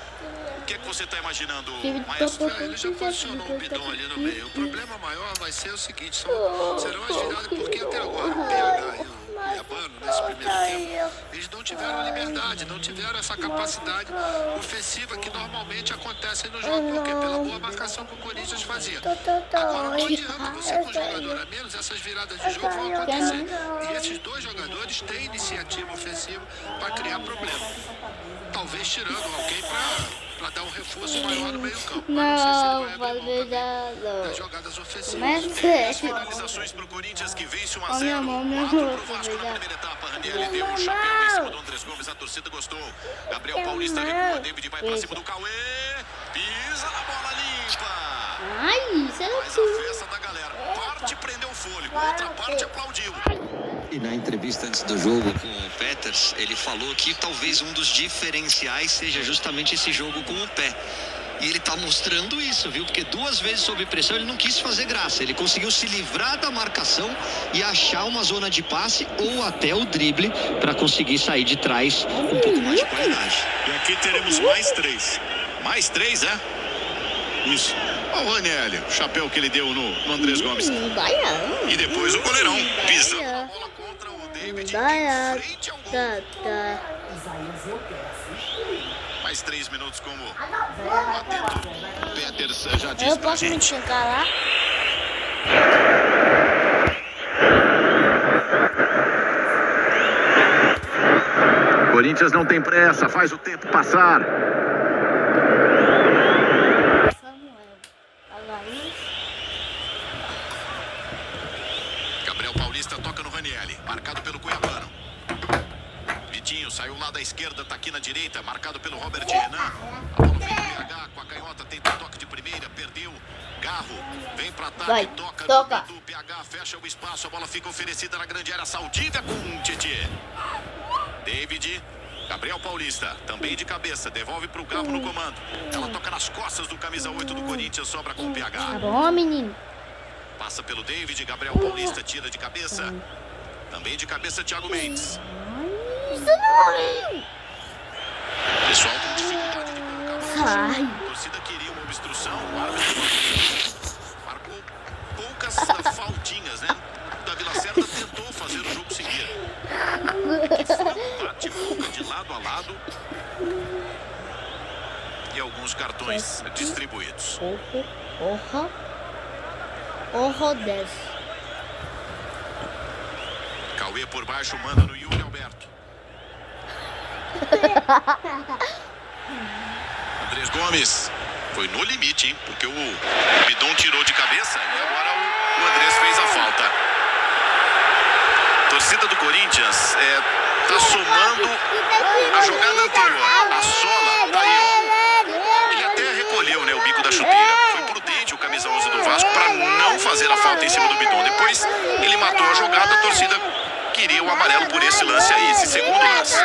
o que é que você está imaginando, Maestro? Ele já posicionou o Bidon ali no meio. O problema maior vai ser o seguinte, serão as viradas, porque até agora o PH e o Cuiabano, nesse primeiro tempo, eles não tiveram liberdade, não tiveram essa capacidade ofensiva que normalmente acontece no jogo, porque pela boa marcação que o Corinthians fazia. Agora não adianta, você com um jogador a menos, essas viradas de jogo vão acontecer. E esses 2 jogadores têm iniciativa ofensiva para criar problema. Talvez tirando alguém para dar um reforço maior no meio campo. Não, vai das jogadas ofensivas. As finalizações para o Corinthians que vence 1-0. 4 para o Vasco na primeira etapa. Ranieri deu um chapéu em cima do Andrés Gomes. A torcida gostou. Gabriel Paulista recua. David vai para cima do Cauê. Pisa na bola limpa. Ai, isso é Faz a festa da galera. Parte prendeu o fôlego. Outra parte aplaudiu. E na entrevista antes do jogo com o Peters, ele falou que talvez um dos diferenciais seja justamente esse jogo com o pé. E ele tá mostrando isso, viu? Porque 2 vezes sob pressão ele não quis fazer graça. Ele conseguiu se livrar da marcação e achar uma zona de passe ou até o drible para conseguir sair de trás com um pouco mais de qualidade. E aqui teremos mais 3. Mais 3, é? Isso. Olha o Ranieri, o chapéu que ele deu no Andrés Gomes. E depois o goleirão pisando a bola contra o David em frente ao gol. Mais 3 minutos como o Peters já disse. Eu posso me chegar lá? Corinthians não tem pressa, faz o tempo passar. Gabriel Paulista toca no Ranieri, marcado pelo Cuiabano. Vitinho saiu lá da esquerda, tá aqui na direita, marcado pelo Robert Renan. A bola vem do PH com a canhota, tenta toque de primeira, perdeu. Garro vem pra ataque, toca do PH, fecha o espaço, a bola fica oferecida na grande área saudita com o Tietê. David, Gabriel Paulista, também de cabeça, devolve pro Garro no comando. Ela toca nas costas do camisa 8 do Corinthians, sobra com o PH. Tá bom, menino? Passa pelo David, Gabriel Paulista tira de cabeça. Também de cabeça, Thiago Mendes. Pessoal com dificuldade de colocar a torcida queria uma obstrução, o árbitro marcou poucas faltinhas, né? O Davi Lacerda tentou fazer o jogo seguir. Que foi um bate-boca de lado a lado. E alguns cartões distribuídos. Cauê por baixo, manda no Yuri Alberto. Andrés Gomes foi no limite, hein? Porque o Bidon tirou de cabeça e agora o Andrés fez a falta. Torcida do Corinthians tá somando a jogada anterior. A sola tá aí, ó. Ele até recolheu, né, o bico da chuteira. Foi prudente o camisa 11 do Vasco para não fazer em cima do Bidon. Depois ele matou a jogada, a torcida queria o amarelo por esse lance aí, esse segundo lance.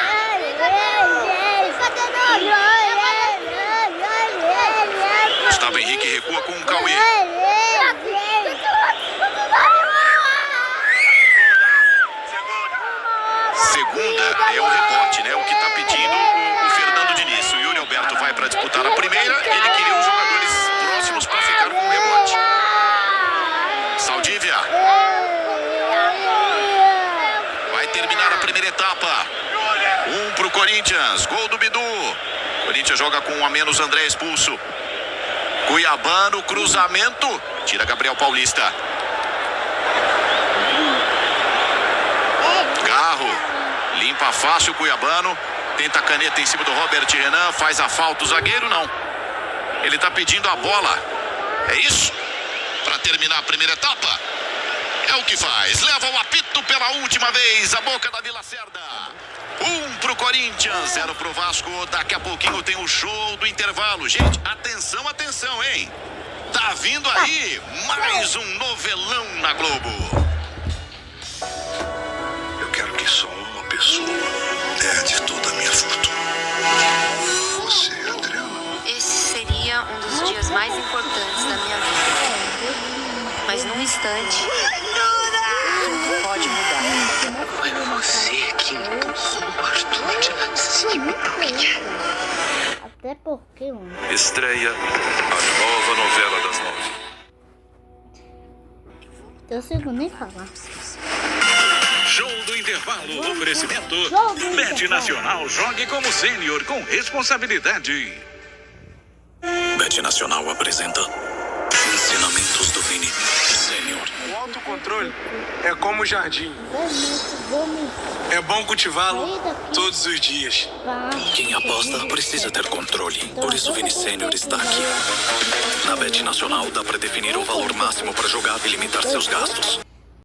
Gustavo Henrique recua com o Cauê. Segunda é o rebote, né? O que está pedindo o Fernando Diniz. O Yuri Alberto vai para disputar a primeira. Ele queria os jogadores próximos para ficar com o rebote. Saldívia. Vai terminar a primeira etapa. 1 pro Corinthians. Gol do Bidu. Corinthians joga com 1 a menos. André expulso. Cuiabano, cruzamento. Tira Gabriel Paulista. Garro. Limpa fácil o Cuiabano. Tenta a caneta em cima do Robert Renan. Faz a falta o zagueiro, não. Ele tá pedindo a bola. É isso? Para terminar a primeira etapa. É o que faz. Leva o apito pela última vez. A boca da Vila Cerda. 1 pro Corinthians, 0 pro Vasco. Daqui a pouquinho tem o show do intervalo. Gente, atenção, atenção, hein? Tá vindo aí mais um novelão na Globo. Eu quero que só uma pessoa herde toda a minha fortuna. Você, Adriana. Esse seria um dos dias mais importantes da minha vida. Mas num instante, tudo pode mudar. Foi você que impulsou o Arthur de assistir minha. Até porque, mano. Estreia a nova novela das 9. Eu sei nem falar. Show do intervalo. Oferecimento. Bet Nacional. Jogue como sênior com responsabilidade. Bet Nacional apresenta ensinamentos do Vini Sênior. O autocontrole é como o jardim. É bom cultivá-lo todos os dias. Quem aposta precisa ter controle. Por isso o Vini Sênior está aqui. Na Bet Nacional dá para definir o valor máximo para jogar e limitar seus gastos.